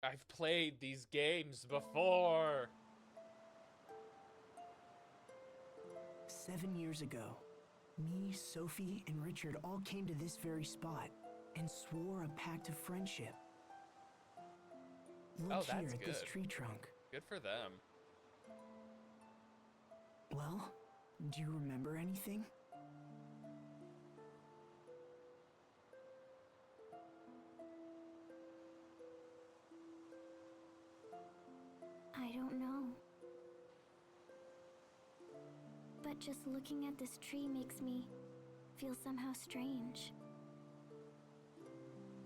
I've played these games before. 7 years ago, me, Sophie, and Richard all came to this very spot and swore a pact of friendship. Look Oh, here that's at this good. tree trunk. Good for them. Well, do you remember anything? I don't know. But just looking at this tree makes me feel somehow strange.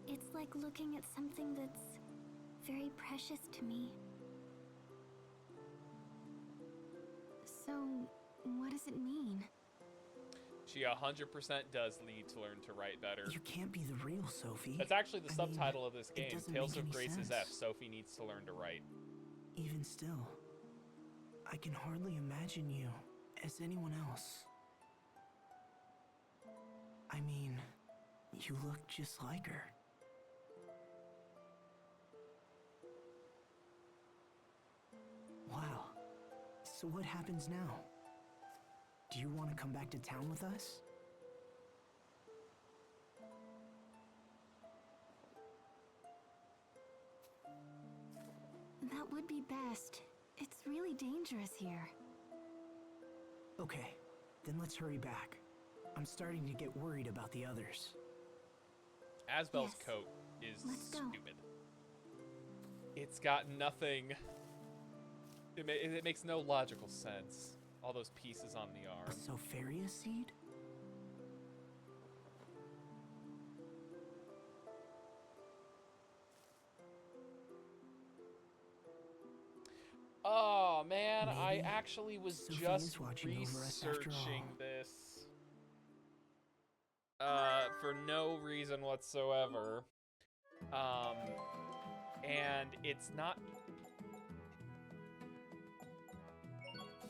It's like looking at something that's very precious to me. So, what does it mean? She 100% does need to learn to write better. You can't be the real Sophie. That's actually the I mean, subtitle of this it game, doesn't Tales make of any Grace's sense. F. Sophie needs to learn to write. Even still, I can hardly imagine you as anyone else. I mean, you look just like her. Wow. So what happens now? Do you want to come back to town with us? That would be best. It's really dangerous here. Okay, then let's hurry back. I'm starting to get worried about the others. Asbel's Yes. coat is Let's go. stupid. It's got nothing. It makes no logical sense. All those pieces on the A arm. Sopharia seed? Oh man, I Maybe actually was Sophie just is watching over us after researching all. this for no reason whatsoever. And it's not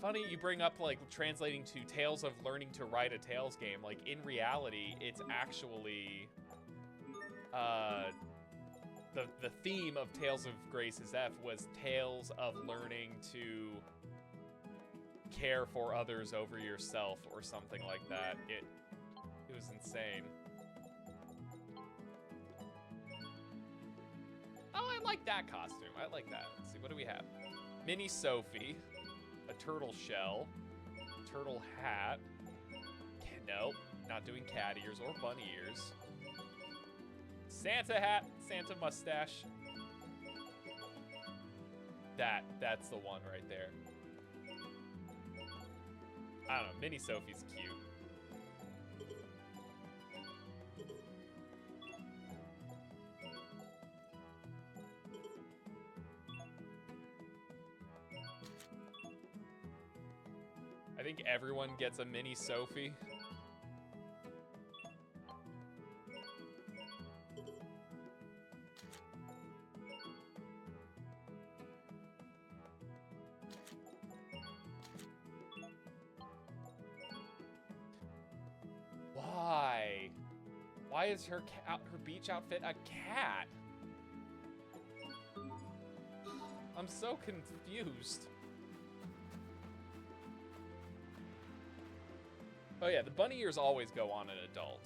funny you bring up like translating to Tales of Learning to Write a Tales game. Like in reality, it's actually the theme of Tales of Grace's F was tales of learning to care for others over yourself or something like that. It was insane. Oh, I like that costume. I like that. Let's see, what do we have? Mini Sophie, a turtle shell, turtle hat. Nope, not doing cat ears or bunny ears. Santa hat, Santa mustache. That's the one right there. I don't know, Mini Sophie's cute. I think everyone gets a Mini Sophie. Why? Why is her beach outfit a cat? I'm so confused. Oh yeah, the bunny ears always go on an adult.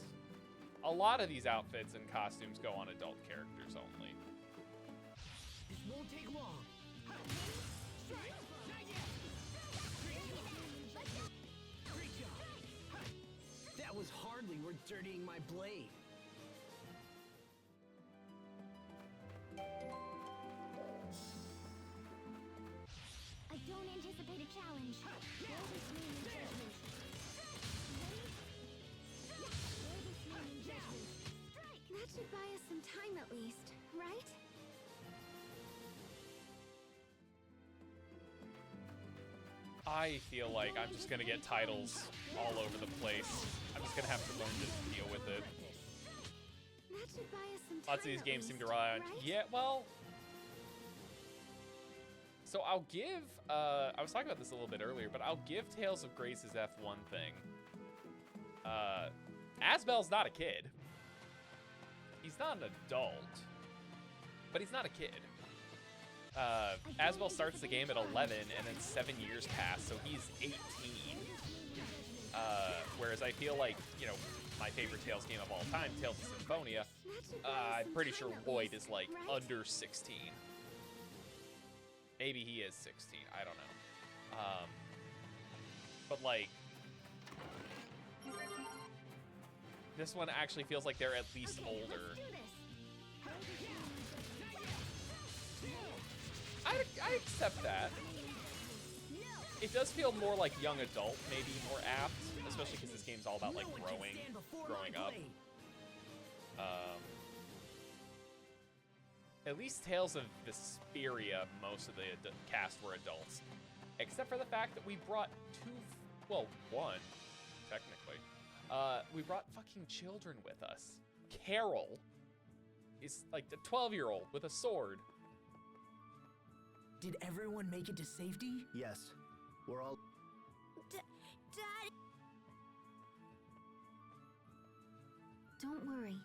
A lot of these outfits and costumes go on adult characters only. This won't take long. Strike! Not yet! Great job! That was hardly worth dirtying my blade. I don't anticipate a challenge. That should buy us some time at least, right? I feel like I'm just gonna get titles all over the place. I'm just gonna have to learn to deal with it. That should buy us some time. Lots of these at games seem to least, rely on... right? Yeah, well... So I'll give... I was talking about this a little bit earlier, but I'll give Tales of Grace's F one thing. Asbel's not a kid. He's not an adult. But he's not a kid. Asbel starts the game at 11, and then 7 years pass, so he's 18. Whereas I feel like, you know, my favorite Tales game of all time, Tales of Symphonia, I'm pretty sure Lloyd is, like, under 16. Maybe he is 16, I don't know. But, like, this one actually feels like they're at least older. I accept that. It does feel more like young adult, maybe more apt, especially because this game's all about like growing up. At least Tales of Vesperia, most of the cast were adults, except for the fact that we brought one, technically. We brought fucking children with us. Carol is like the 12-year-old with a sword. Did everyone make it to safety? Yes, we're all... Dad! Don't worry.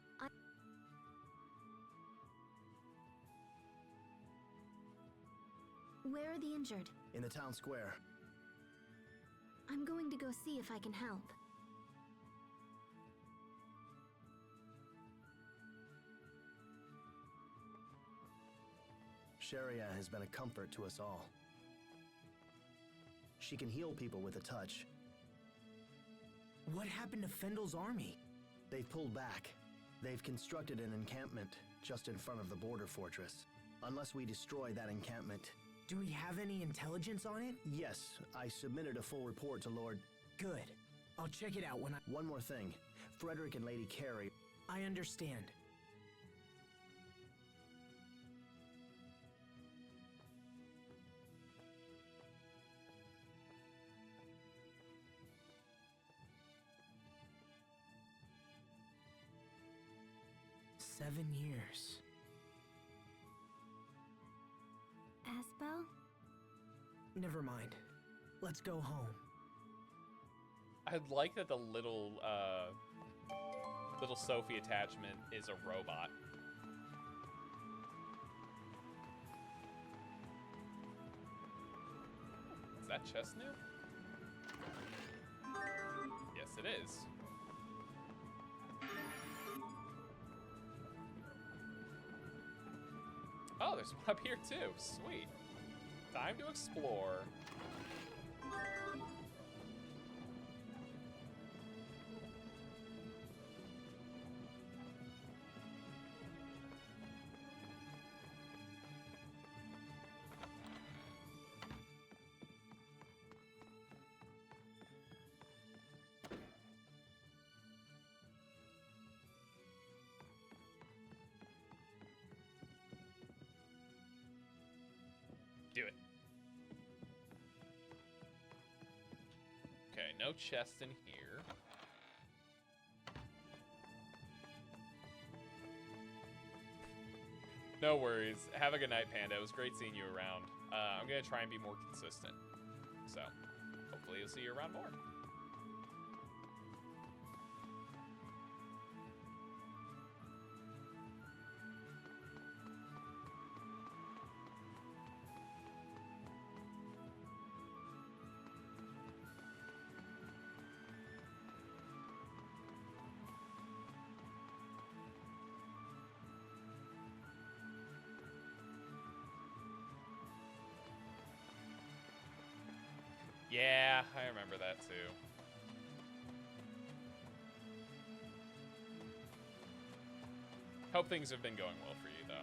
Where are the injured? in the town square. I'm going to go see if I can help. Cheria has been a comfort to us all. She can heal people with a touch. What happened to Fendel's army? They've pulled back. They've constructed an encampment just in front of the border fortress. Unless we destroy that encampment. Do we have any intelligence on it? Yes, I submitted a full report to Lord... Good. I'll check it out when I... One more thing. Frederick and Lady Carey... I understand. "7 years. Asbel? Never mind. Let's go home." I like that the little Sophie attachment is a robot. Is that chest new? Yes, it is. there's one up here too. Sweet. Time to explore. Do it. Okay, no chest in here. No worries. Have a good night, Panda. It was great seeing you around. I'm gonna try and be more consistent. So, hopefully you'll see you around more. Yeah, I remember that too. Hope things have been going well for you, though.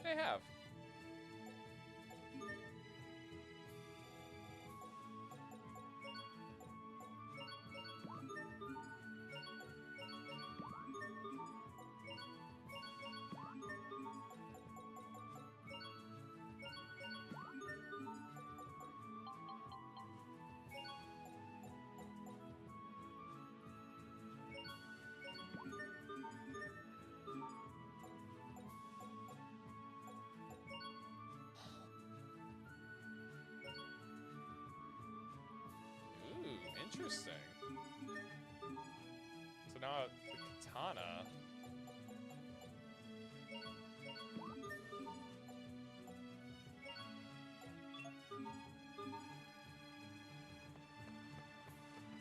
They have. Interesting. So now the katana.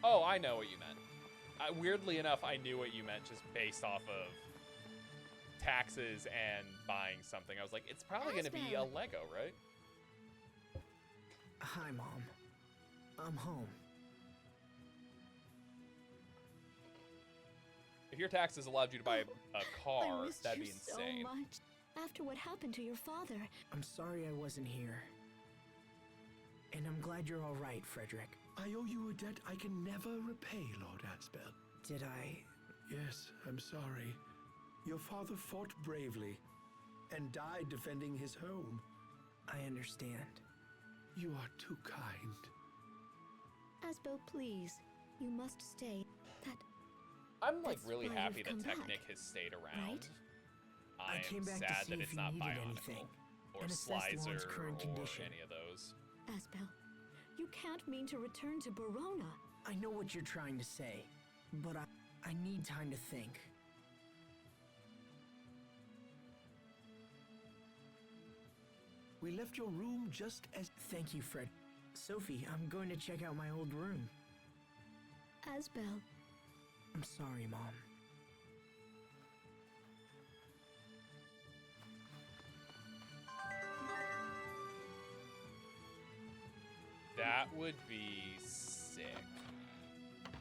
Oh, I know what you meant. Weirdly enough, I knew what you meant just based off of taxes and buying something. I was like, it's probably going to be a Lego, right? Hi, Mom. I'm home. If your taxes allowed you to buy a car, I missed that'd you be insane. so much after what happened to your father. I'm sorry I wasn't here. And I'm glad you're all right, Frederick. I owe you a debt I can never repay, Lord Asbel. Did I? Yes, I'm sorry. Your father fought bravely and died defending his home. I understand. You are too kind. Asbel, please, you must stay. I'm like That's really why happy you've that come back, Technic has stayed around. right? I I'm came back to sad see that if it's you not needed Bionicle anything, or and assess the lawn's Slicer current or condition. any of those. Asbel, you can't mean to return to Barona. I know what you're trying to say, but I need time to think. We left your room just as... Thank you, Fred. Sophie, I'm going to check out my old room. Asbel, I'm sorry, Mom. That would be sick.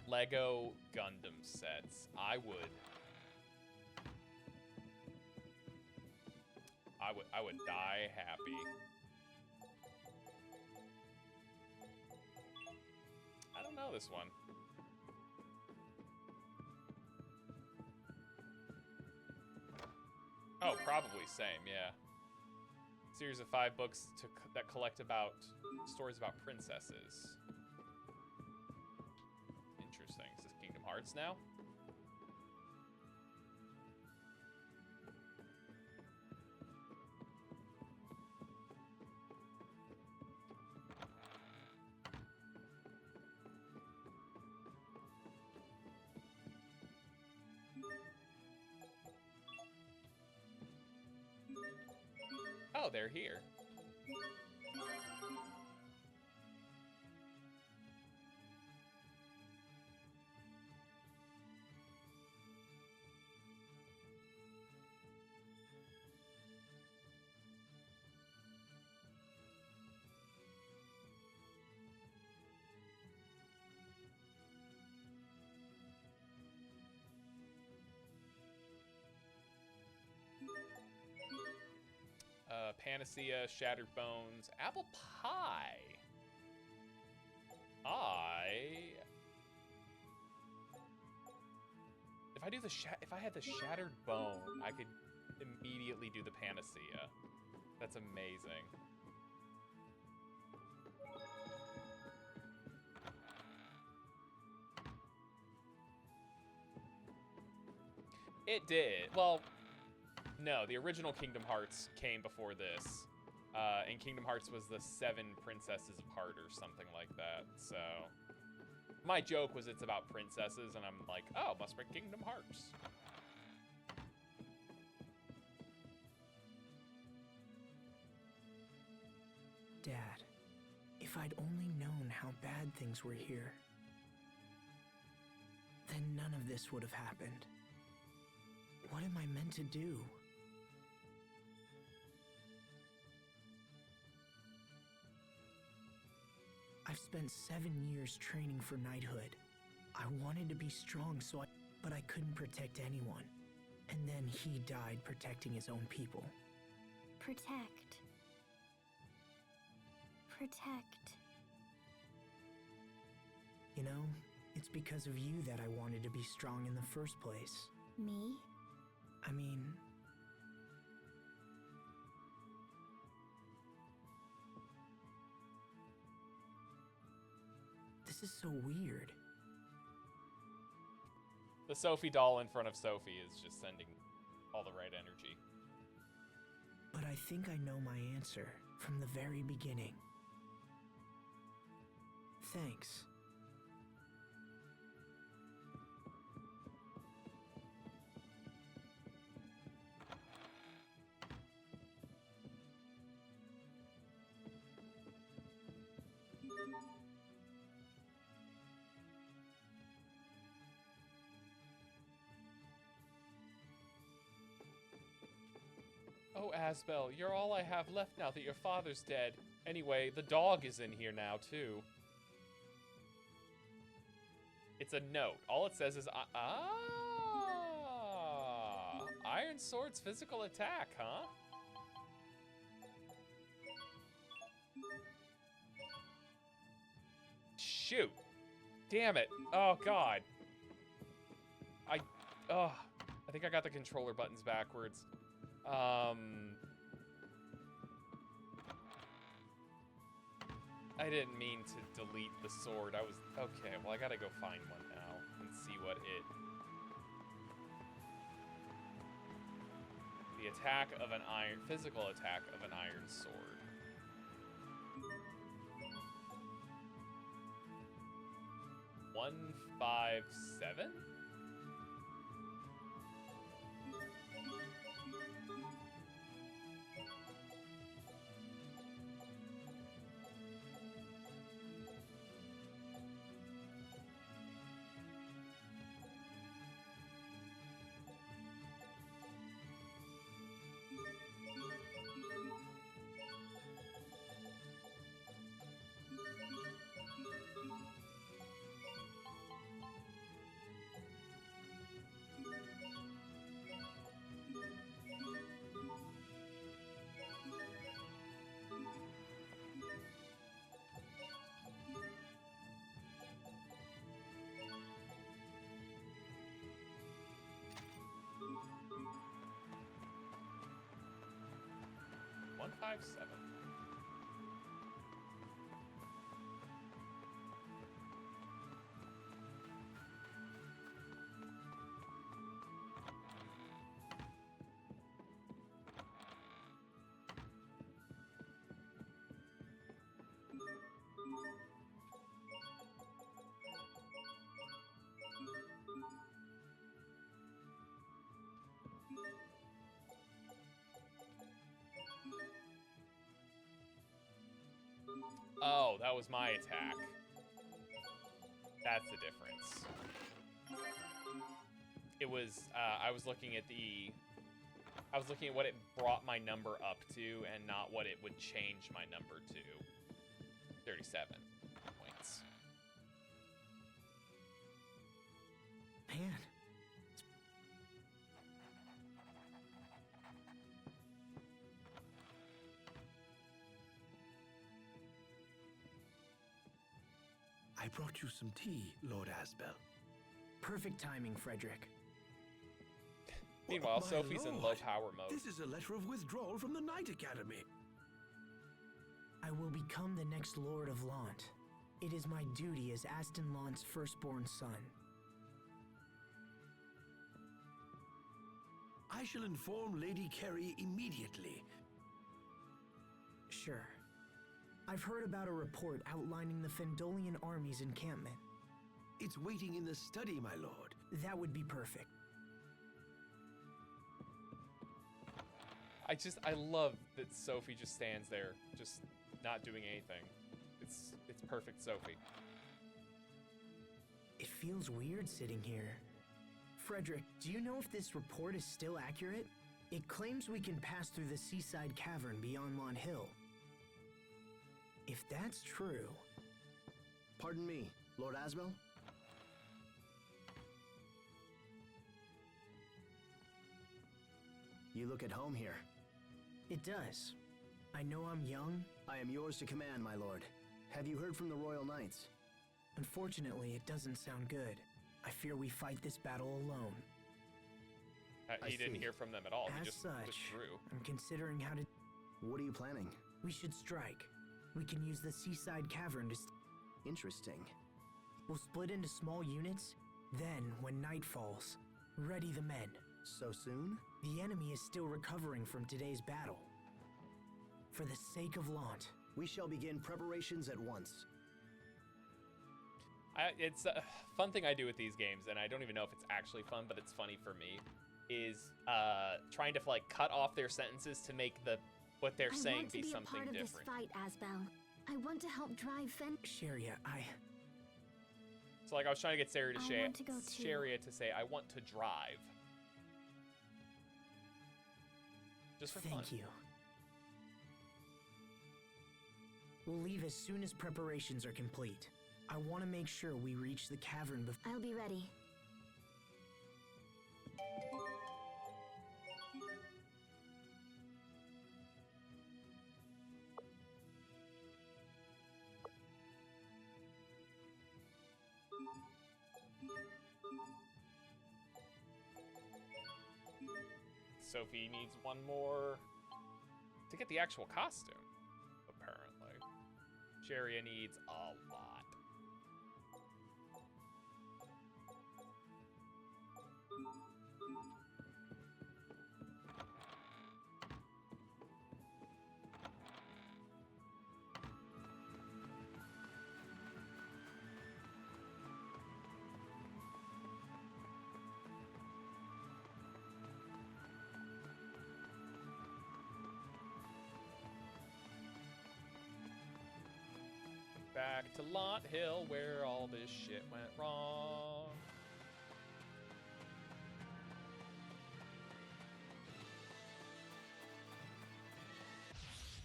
Lego Gundam sets. I would die happy. I don't know this one. Oh, probably same, yeah. Series of 5 books that collect about stories about princesses. Interesting. Is this Kingdom Hearts now? Oh, they're here. Panacea, Shattered Bones, Apple Pie. If I had the Shattered Bone, I could immediately do the Panacea. That's amazing. It did. Well, no, the original Kingdom Hearts came before this. And Kingdom Hearts was the 7 Princesses of Heart or something like that. So my joke was it's about princesses, and I'm like, oh, must be Kingdom Hearts. Dad, if I'd only known how bad things were here, then none of this would have happened. What am I meant to do? I've spent 7 years training for knighthood. I wanted to be strong, but I couldn't protect anyone. And then he died protecting his own people. Protect. Protect. You know, it's because of you that I wanted to be strong in the first place. Me? I mean... This is so weird. The Sophie doll in front of Sophie is just sending all the right energy. But I think I know my answer from the very beginning. Thanks. Oh, Asbel, you're all I have left now that your father's dead. Anyway, the dog is in here now, too. It's a note. All it says is, Iron Sword's physical attack, huh? Shoot. Damn it. Oh, God. I think I got the controller buttons backwards. I didn't mean to delete the sword. Okay, well, I gotta go find one now and see what it... The attack of an physical attack of an iron sword. One, 5, 7? One, 5, 7. Oh, that was my attack. That's the difference. It was, I was looking at what it brought my number up to and not what it would change my number to. 37 points. Man. I brought you some tea, Lord Asbel. Perfect timing, Frederick. Meanwhile, My Sophie's in low lord, power mode. This is a letter of withdrawal from the Knight Academy. I will become the next Lord of Lhant. It is my duty as Aston Lhant's firstborn son. I shall inform Lady Cheria immediately. Sure. I've heard about a report outlining the Fendolian army's encampment. It's waiting in the study, my lord. That would be perfect. I love that Sophie just stands there, just not doing anything. It's perfect Sophie. It feels weird sitting here. Frederick, do you know if this report is still accurate? It claims we can pass through the seaside cavern beyond Lon Hill. If that's true... Pardon me, Lord Asbel? You look at home here. It does. I know I'm young. I am yours to command, my lord. Have you heard from the Royal Knights? Unfortunately, it doesn't sound good. I fear we fight this battle alone. He didn't hear from them at all. He As just such, withdrew. I'm considering how to... What are you planning? We should strike. We can use the seaside cavern to... Interesting. We'll split into small units. Then, when night falls, ready the men. So soon? The enemy is still recovering from today's battle. For the sake of Lhant. We shall begin preparations at once. It's a fun thing I do with these games, and I don't even know if it's actually fun, but it's funny for me, is trying to like cut off their sentences to make what they're saying be something different. I want to be a part of this fight, Asbel. I want to help drive Cheria, So like I was trying to get Cheria to I want to go too. Cheria to say, I want to drive. Just for fun. Thank you. We'll leave as soon as preparations are complete. I want to make sure we reach the cavern before... I'll be ready. Sophie needs one more to get the actual costume, apparently. Cheria needs a lot. Back to Lot Hill, where all this shit went wrong.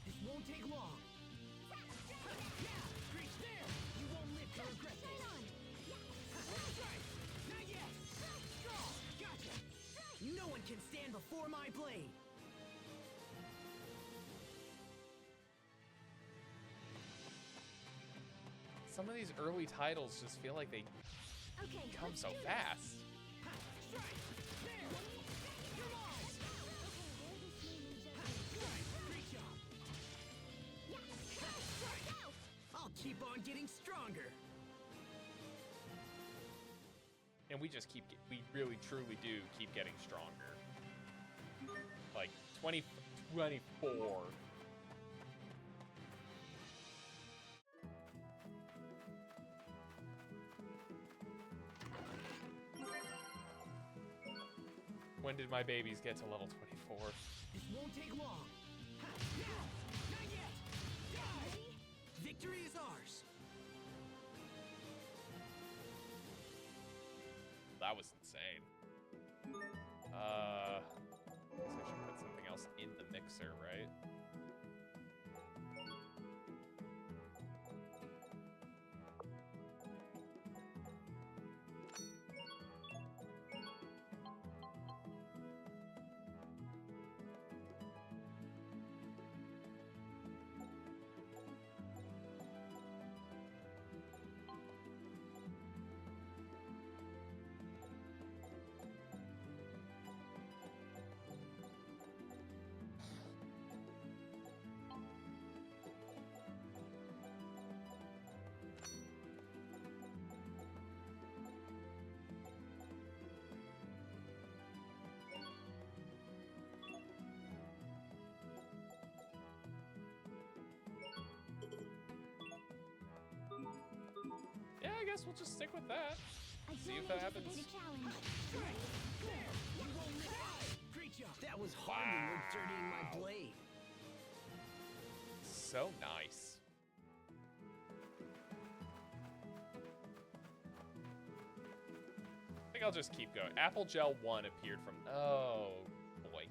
This won't take long. Yeah, reach there. You won't live to regret this. Strike. Not yet. Gotcha. No one can stand before my blade! Some of these early titles just feel like they come so fast. I'll keep on getting stronger! And we really truly do keep getting stronger. Like 2024. When did my babies get to level 24? This won't take long. Not yet. Die. Victory is ours. That was insane. I guess I should put something else in the mixer, right? Yeah, I guess we'll just stick with that. See if that happens. That was hardly worth dirtying my blade. So nice. I think I'll just keep going. Apple Gel 1 appeared from... Oh, boy.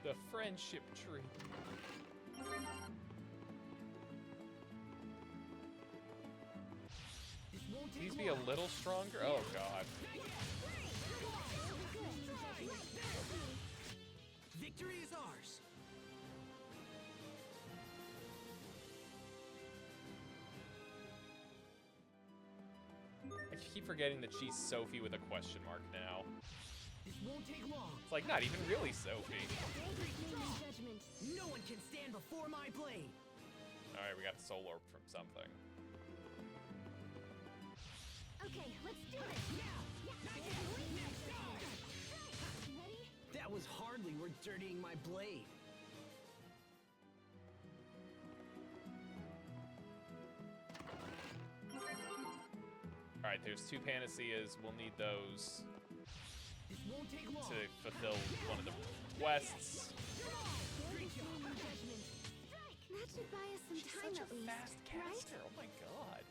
The friendship tree. Please be a little stronger. Oh god. Victory is ours. I keep forgetting that she's Sophie with a question mark now. This won't take long. It's like not even really Sophie. No one can stand before my blade. Alright, we got Soul Orb from something. Okay, let's do it. Ready? That was hardly worth dirtying my blade. Alright, there's 2 Panaceas. We'll need those This won't take long. to fulfill one of the quests. That should buy us some She's time such at a least, fast right? caster. Oh my god.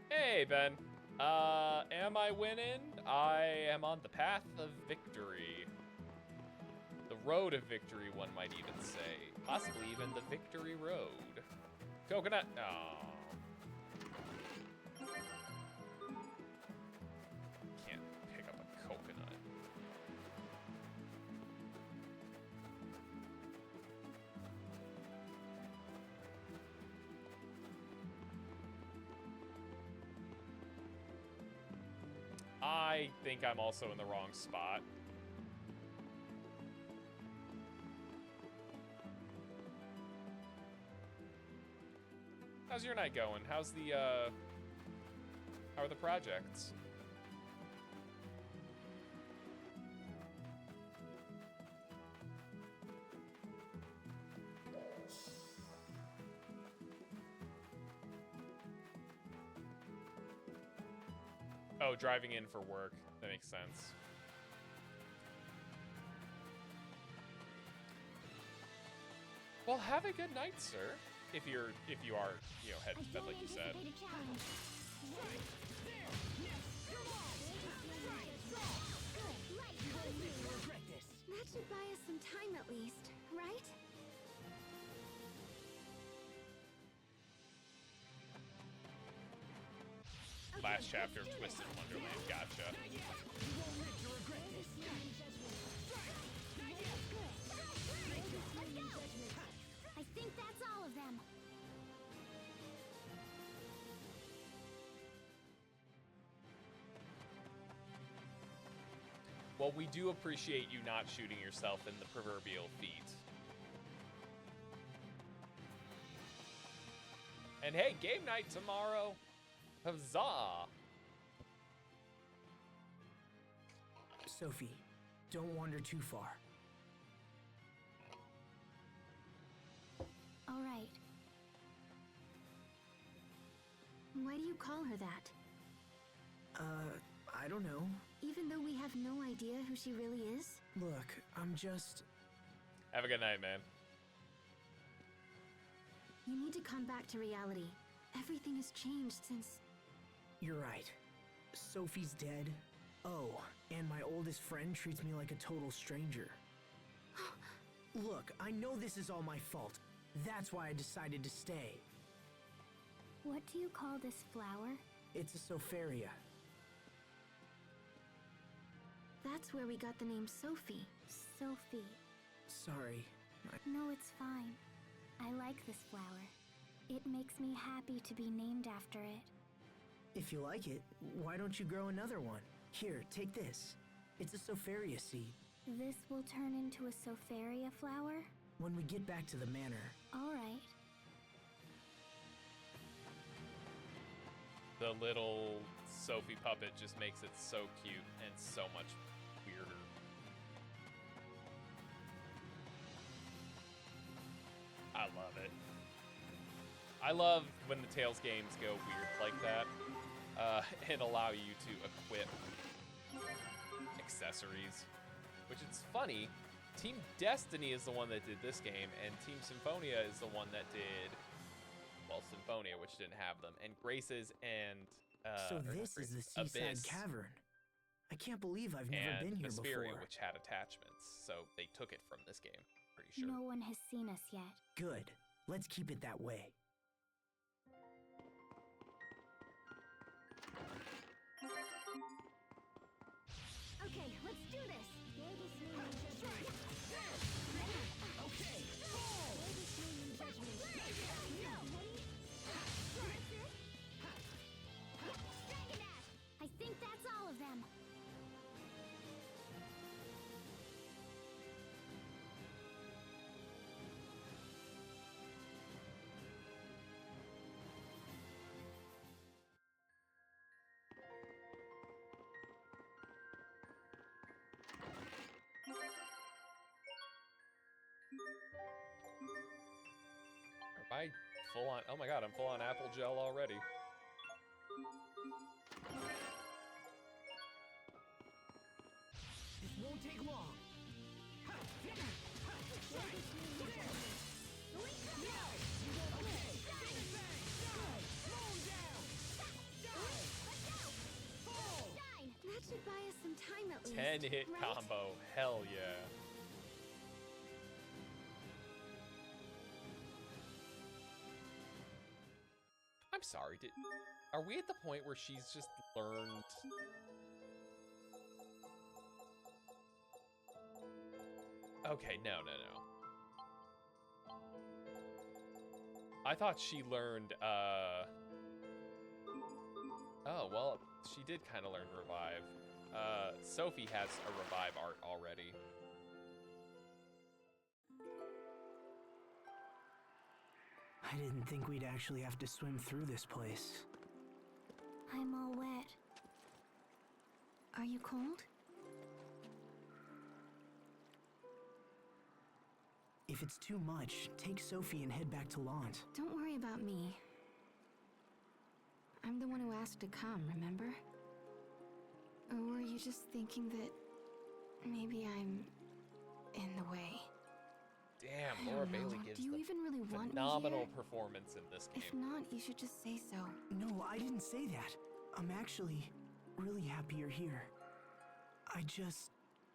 Hey, Ben. Am I winning? I am on the path of victory. The road of victory, one might even say. Possibly even the victory road. Coconut. Oh. Can't pick up a coconut. I think I'm also in the wrong spot. How's your night going? How's the, how are the projects? Oh, driving in for work. That makes sense. Well, have a good night, sir. If you are, you know, heading to bed like you said. That should buy us some time at least, right? Last chapter of Twisted Wonderland. Gotcha. I think that's all of them. Well, we do appreciate you not shooting yourself in the proverbial feet. And hey, game night tomorrow. Huzzah! Sophie, Don't wander too far. All right. Why do you call her that? I don't know. Even though we have no idea who she really is? Look, I'm just... Have a good night, man. You need to come back to reality. Everything has changed since... You're right. Sophie's dead. Oh, and my oldest friend treats me like a total stranger. Look, I know this is all my fault. That's why I decided to stay. What do you call this flower? It's a Sopharia. That's where we got the name Sophie. Sophie. Sorry. No, it's fine. I like this flower. It makes me happy to be named after it. If you like it, why don't you grow another one? Here, take this. It's a Sopharia seed. This will turn into a Sopharia flower? When we get back to the manor. All right. The little Sophie puppet just makes it so cute and so much weirder. I love it. I love when the Tales games go weird like that and allow you to equip accessories. Which it's funny, Team Destiny is the one that did this game, and Team Symphonia is the one that did, well, Symphonia, which didn't have them, and Graces and So this is the seaside Abyss cavern. I can't believe I've never been here Vesperia, before. which had attachments, so they took it from this game, pretty sure. No one has seen us yet. Good. Let's keep it that way. Okay, let's do this. I think that's all of them. Am I full on? Oh my god, I'm full on apple gel already. This won't take long. That should buy us some time at least. 10-hit right? combo, hell yeah. I'm sorry, are we at the point where she's just learned? Okay, no. I thought she learned, oh, well, she did kind of learn Revive. Sophie has a Revive art already. I didn't think we'd actually have to swim through this place. I'm all wet. Are you cold? If it's too much, take Sophie and head back to Lhant. Don't worry about me. I'm the one who asked to come, remember? Or were you just thinking that maybe I'm in the way? Damn, I Laura don't know. Bailey gives Do you the even really want me phenomenal here? performance in this If game. not, you should just say so. No, I didn't say that. I'm actually really happy you're here. I just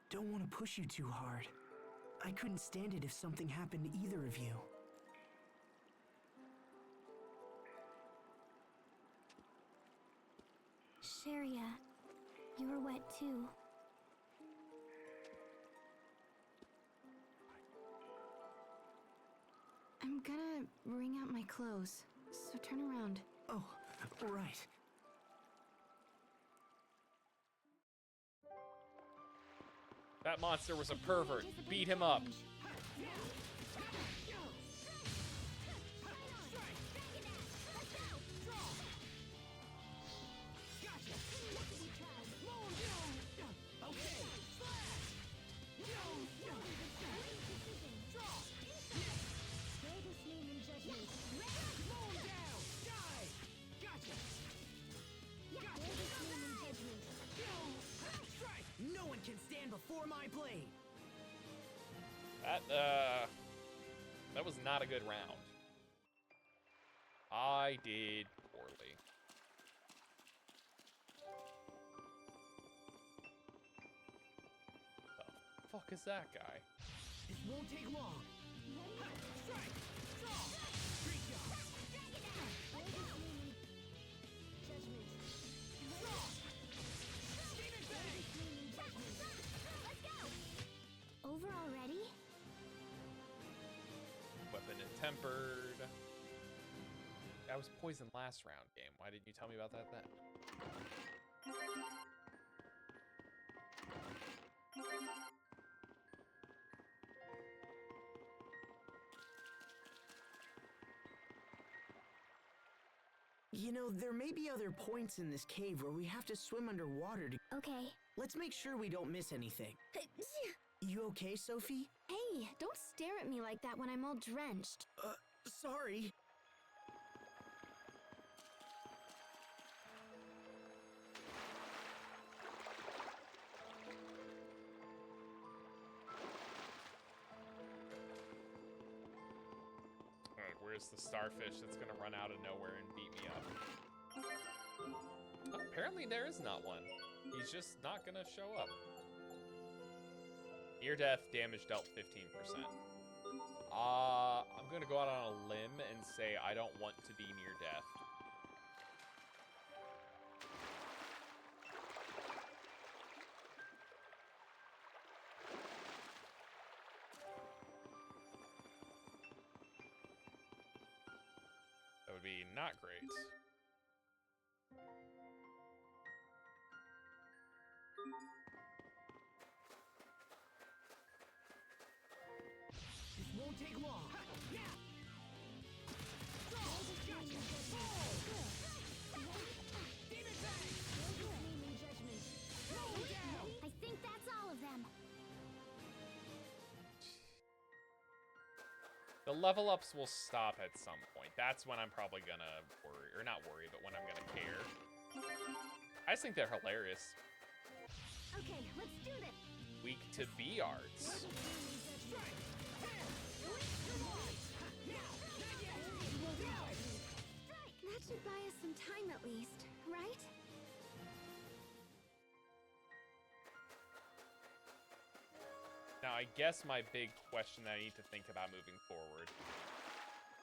don't want to push you too hard. I couldn't stand it if something happened to either of you. Cheria, you're wet too. I'm gonna wring out my clothes, so turn around. Oh, right. That monster was a pervert. Beat him up. That was not a good round. I did poorly. The fuck is that guy? This won't take long. Strike! Draw! Street job! Drag it down! Let's go! Judgment! Draw! Demon Bang! Let's go! Over already? Weapon and tempered. I was poisoned last round, game. Why didn't you tell me about that then? You know, there may be other points in this cave where we have to swim underwater to... Okay. Let's make sure we don't miss anything. You okay, Sophie? Hey, don't stare at me like that when I'm all drenched. Sorry. Alright, where's the starfish that's gonna run out of nowhere and beat me up? Oh, apparently there is not one. He's just not gonna show up. Near death, damage dealt 15%. I'm gonna go out on a limb and say I don't want to be near death. That would be not great. This won't take long. Yeah! Draw! Demon Bang! Roll down! I think that's all of them. The level ups will stop at some point. That's when I'm probably gonna worry, or not worry, but when I'm gonna care. I just think they're hilarious. Okay, let's do this. Weak to B arts. That should buy us some time at least, right? Now, I guess my big question that I need to think about moving forward.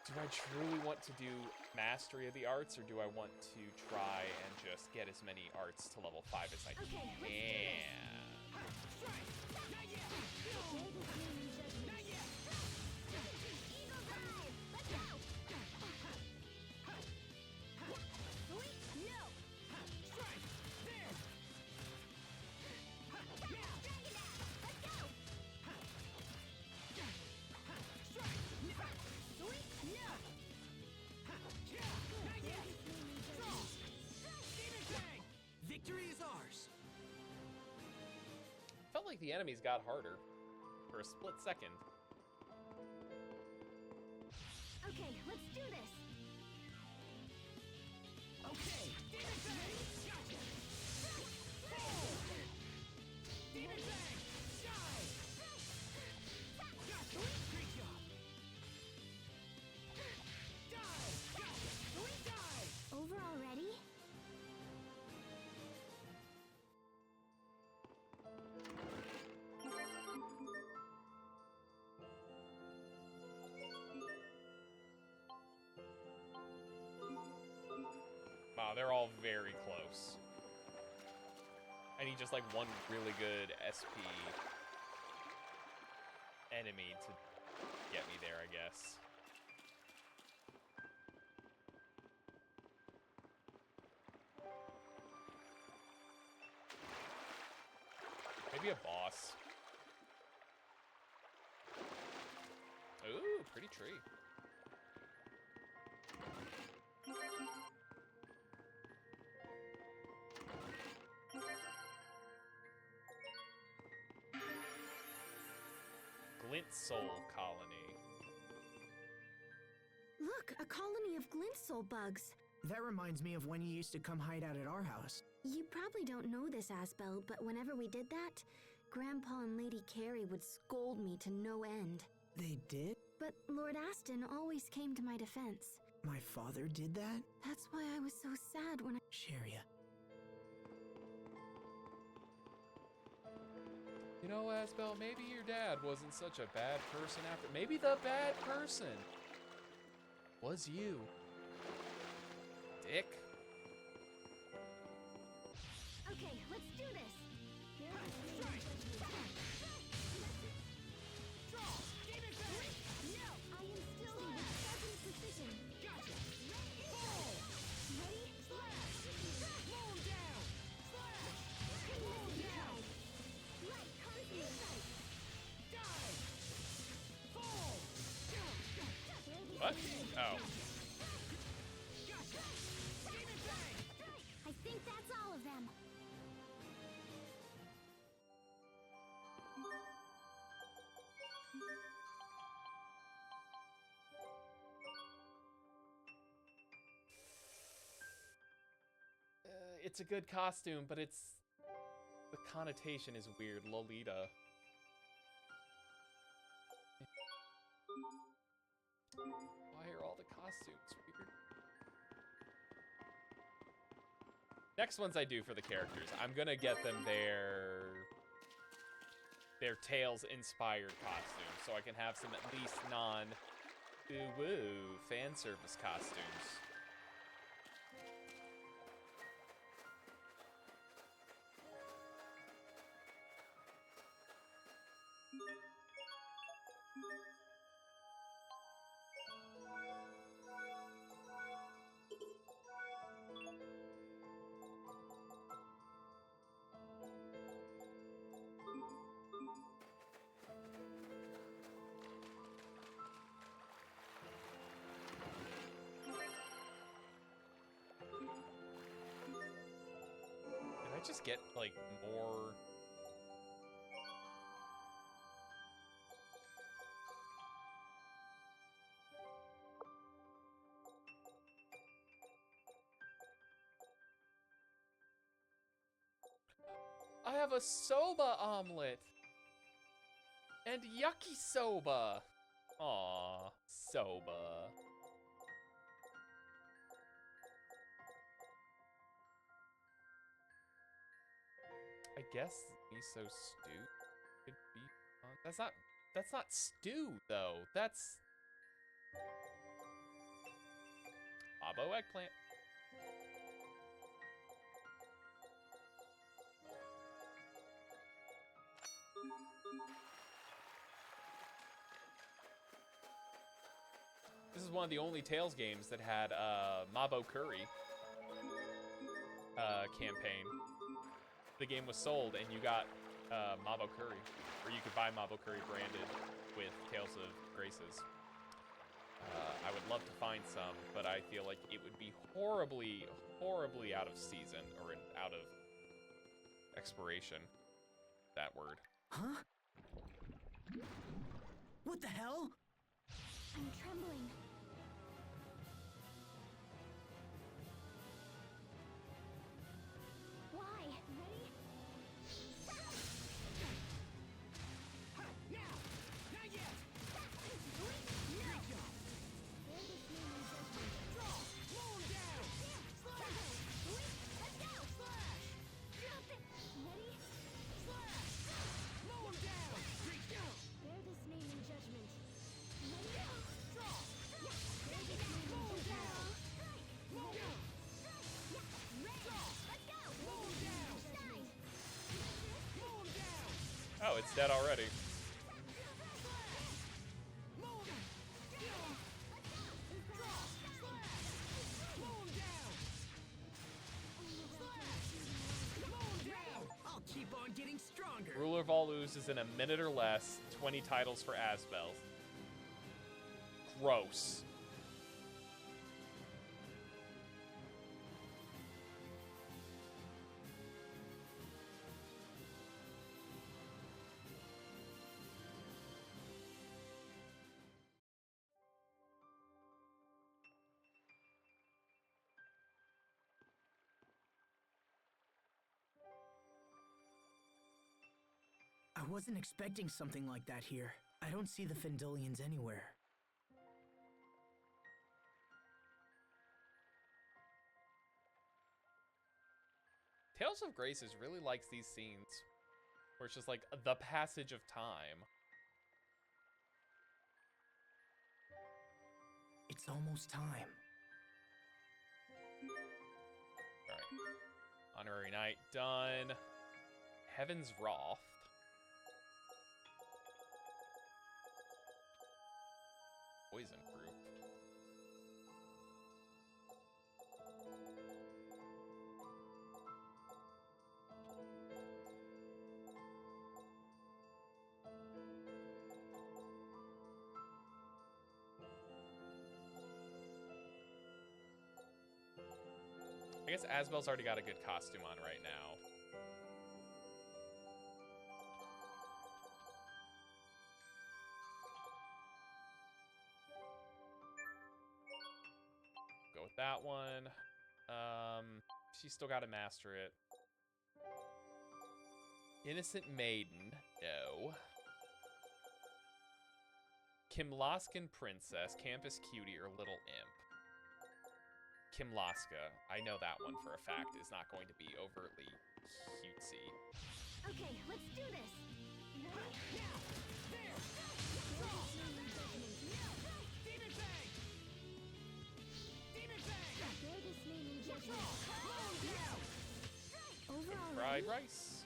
Do I truly want to do Mastery of the Arts, or do I want to try and just get as many arts to level 5 as I can? Victory is ours. Felt like the enemies got harder for a split second. Okay, let's do this. Okay, Demon Bang! Gotcha! Demon Bang! Die! Gotcha! Great job! Die! Gotcha! Die! Over already? Wow, they're all very close. I need just like one really good SP enemy to get me there, I guess. Maybe a boss. Ooh, pretty tree. Glint Soul Colony. Look, a colony of glint soul bugs. That reminds me of when you used to come hide out at our house. You probably don't know this, Asbel, but whenever we did that, Grandpa and Lady Carrie would scold me to no end. They did? But Lord Aston always came to my defense. My father did that? That's why I was so sad when I... Cheria. You know, Asbel, maybe your dad wasn't such a bad person after. Maybe the bad person was you. Dick. Okay, let's do this. No, I am still with sharpened precision. Gotcha. Ready? Slash. Slow him down. Slash. Slow him down. Light comes in sight. Die. Fall. What? Oh. Gotcha. Demon Fang. I think that's all of them. It's a good costume, but it's... the connotation is weird. Lolita. Why are all the costumes weird? Next ones I do for the characters, I'm gonna get them their Tales-inspired costumes, so I can have some at least non-woo fan service costumes. Just get like more I have a soba omelet and yakisoba. Aw, soba. I guess miso stew could be fun. That's not stew though. That's abo eggplant. This is one of the only Tales games that had Mabo Curry campaign. The game was sold and you got Mabo Curry, or you could buy Mabo Curry branded with Tales of Graces. I would love to find some, but I feel like it would be horribly, horribly out of season or out of expiration. That word. Huh? What the hell? I'm trembling. Why? Ready? Now! Not yet! Nice! There's a human judgment. Draw! Slow him down! Slash! Let's go! Slash! Drop it! Ready? Slash! Slow him down! Bear this name in judgment. Ready? Draw! Bear this name in judgment. Slow down! Draw! Let's go! Slow him down! Slow him down! Oh, it's dead already. I'll keep on getting stronger. Ruler of all oozes in a minute or less. 20 titles for Asbel. Gross. I wasn't expecting something like that here. I don't see the Fendilians anywhere. Tales of Graces really likes these scenes where it's just like the passage of time. It's almost time. Alright. Honorary Knight done. Heaven's Wrath. Poison proof. I guess Asbel's already got a good costume on right now. Go with that one. She's still got to master it. Innocent Maiden, no. Kimlaskan Princess, Campus Cutie, or Little Imp. Kimlaska, I know that one for a fact, is not going to be overtly cutesy. Okay, let's do this. Overall, Fried rice.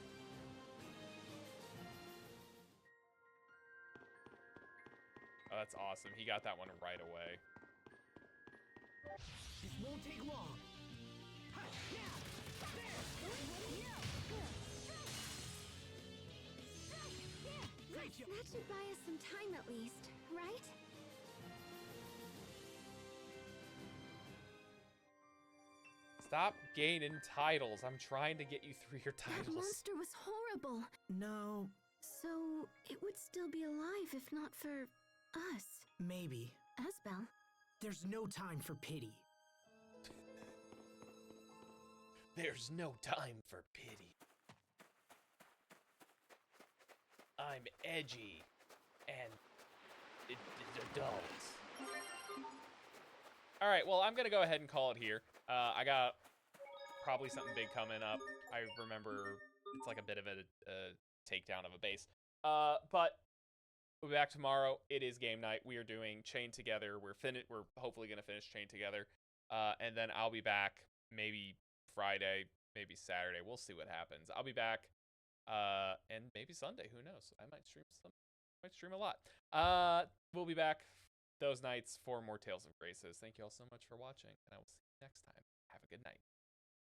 Oh, that's awesome. He got that one right away. This won't take long. that should buy us some time at least, right? Stop gaining titles. I'm trying to get you through your That titles. monster was horrible. No, So it would still be alive if not for us. maybe. Asbel. There's no time for pity. There's no time for pity. I'm edgy and adult. All right, well, I'm gonna go ahead and call it here. I got probably something big coming up. I remember it's like a bit of a takedown of a base. But we'll be back tomorrow. It is game night. We are doing Chained Together. We're hopefully gonna finish Chained Together, and then I'll be back maybe Friday, maybe Saturday. We'll see what happens. I'll be back, and maybe Sunday. Who knows? I might stream a lot. We'll be back those nights for more Tales of Graces. Thank you all so much for watching, and I will see you next time. Have a good night.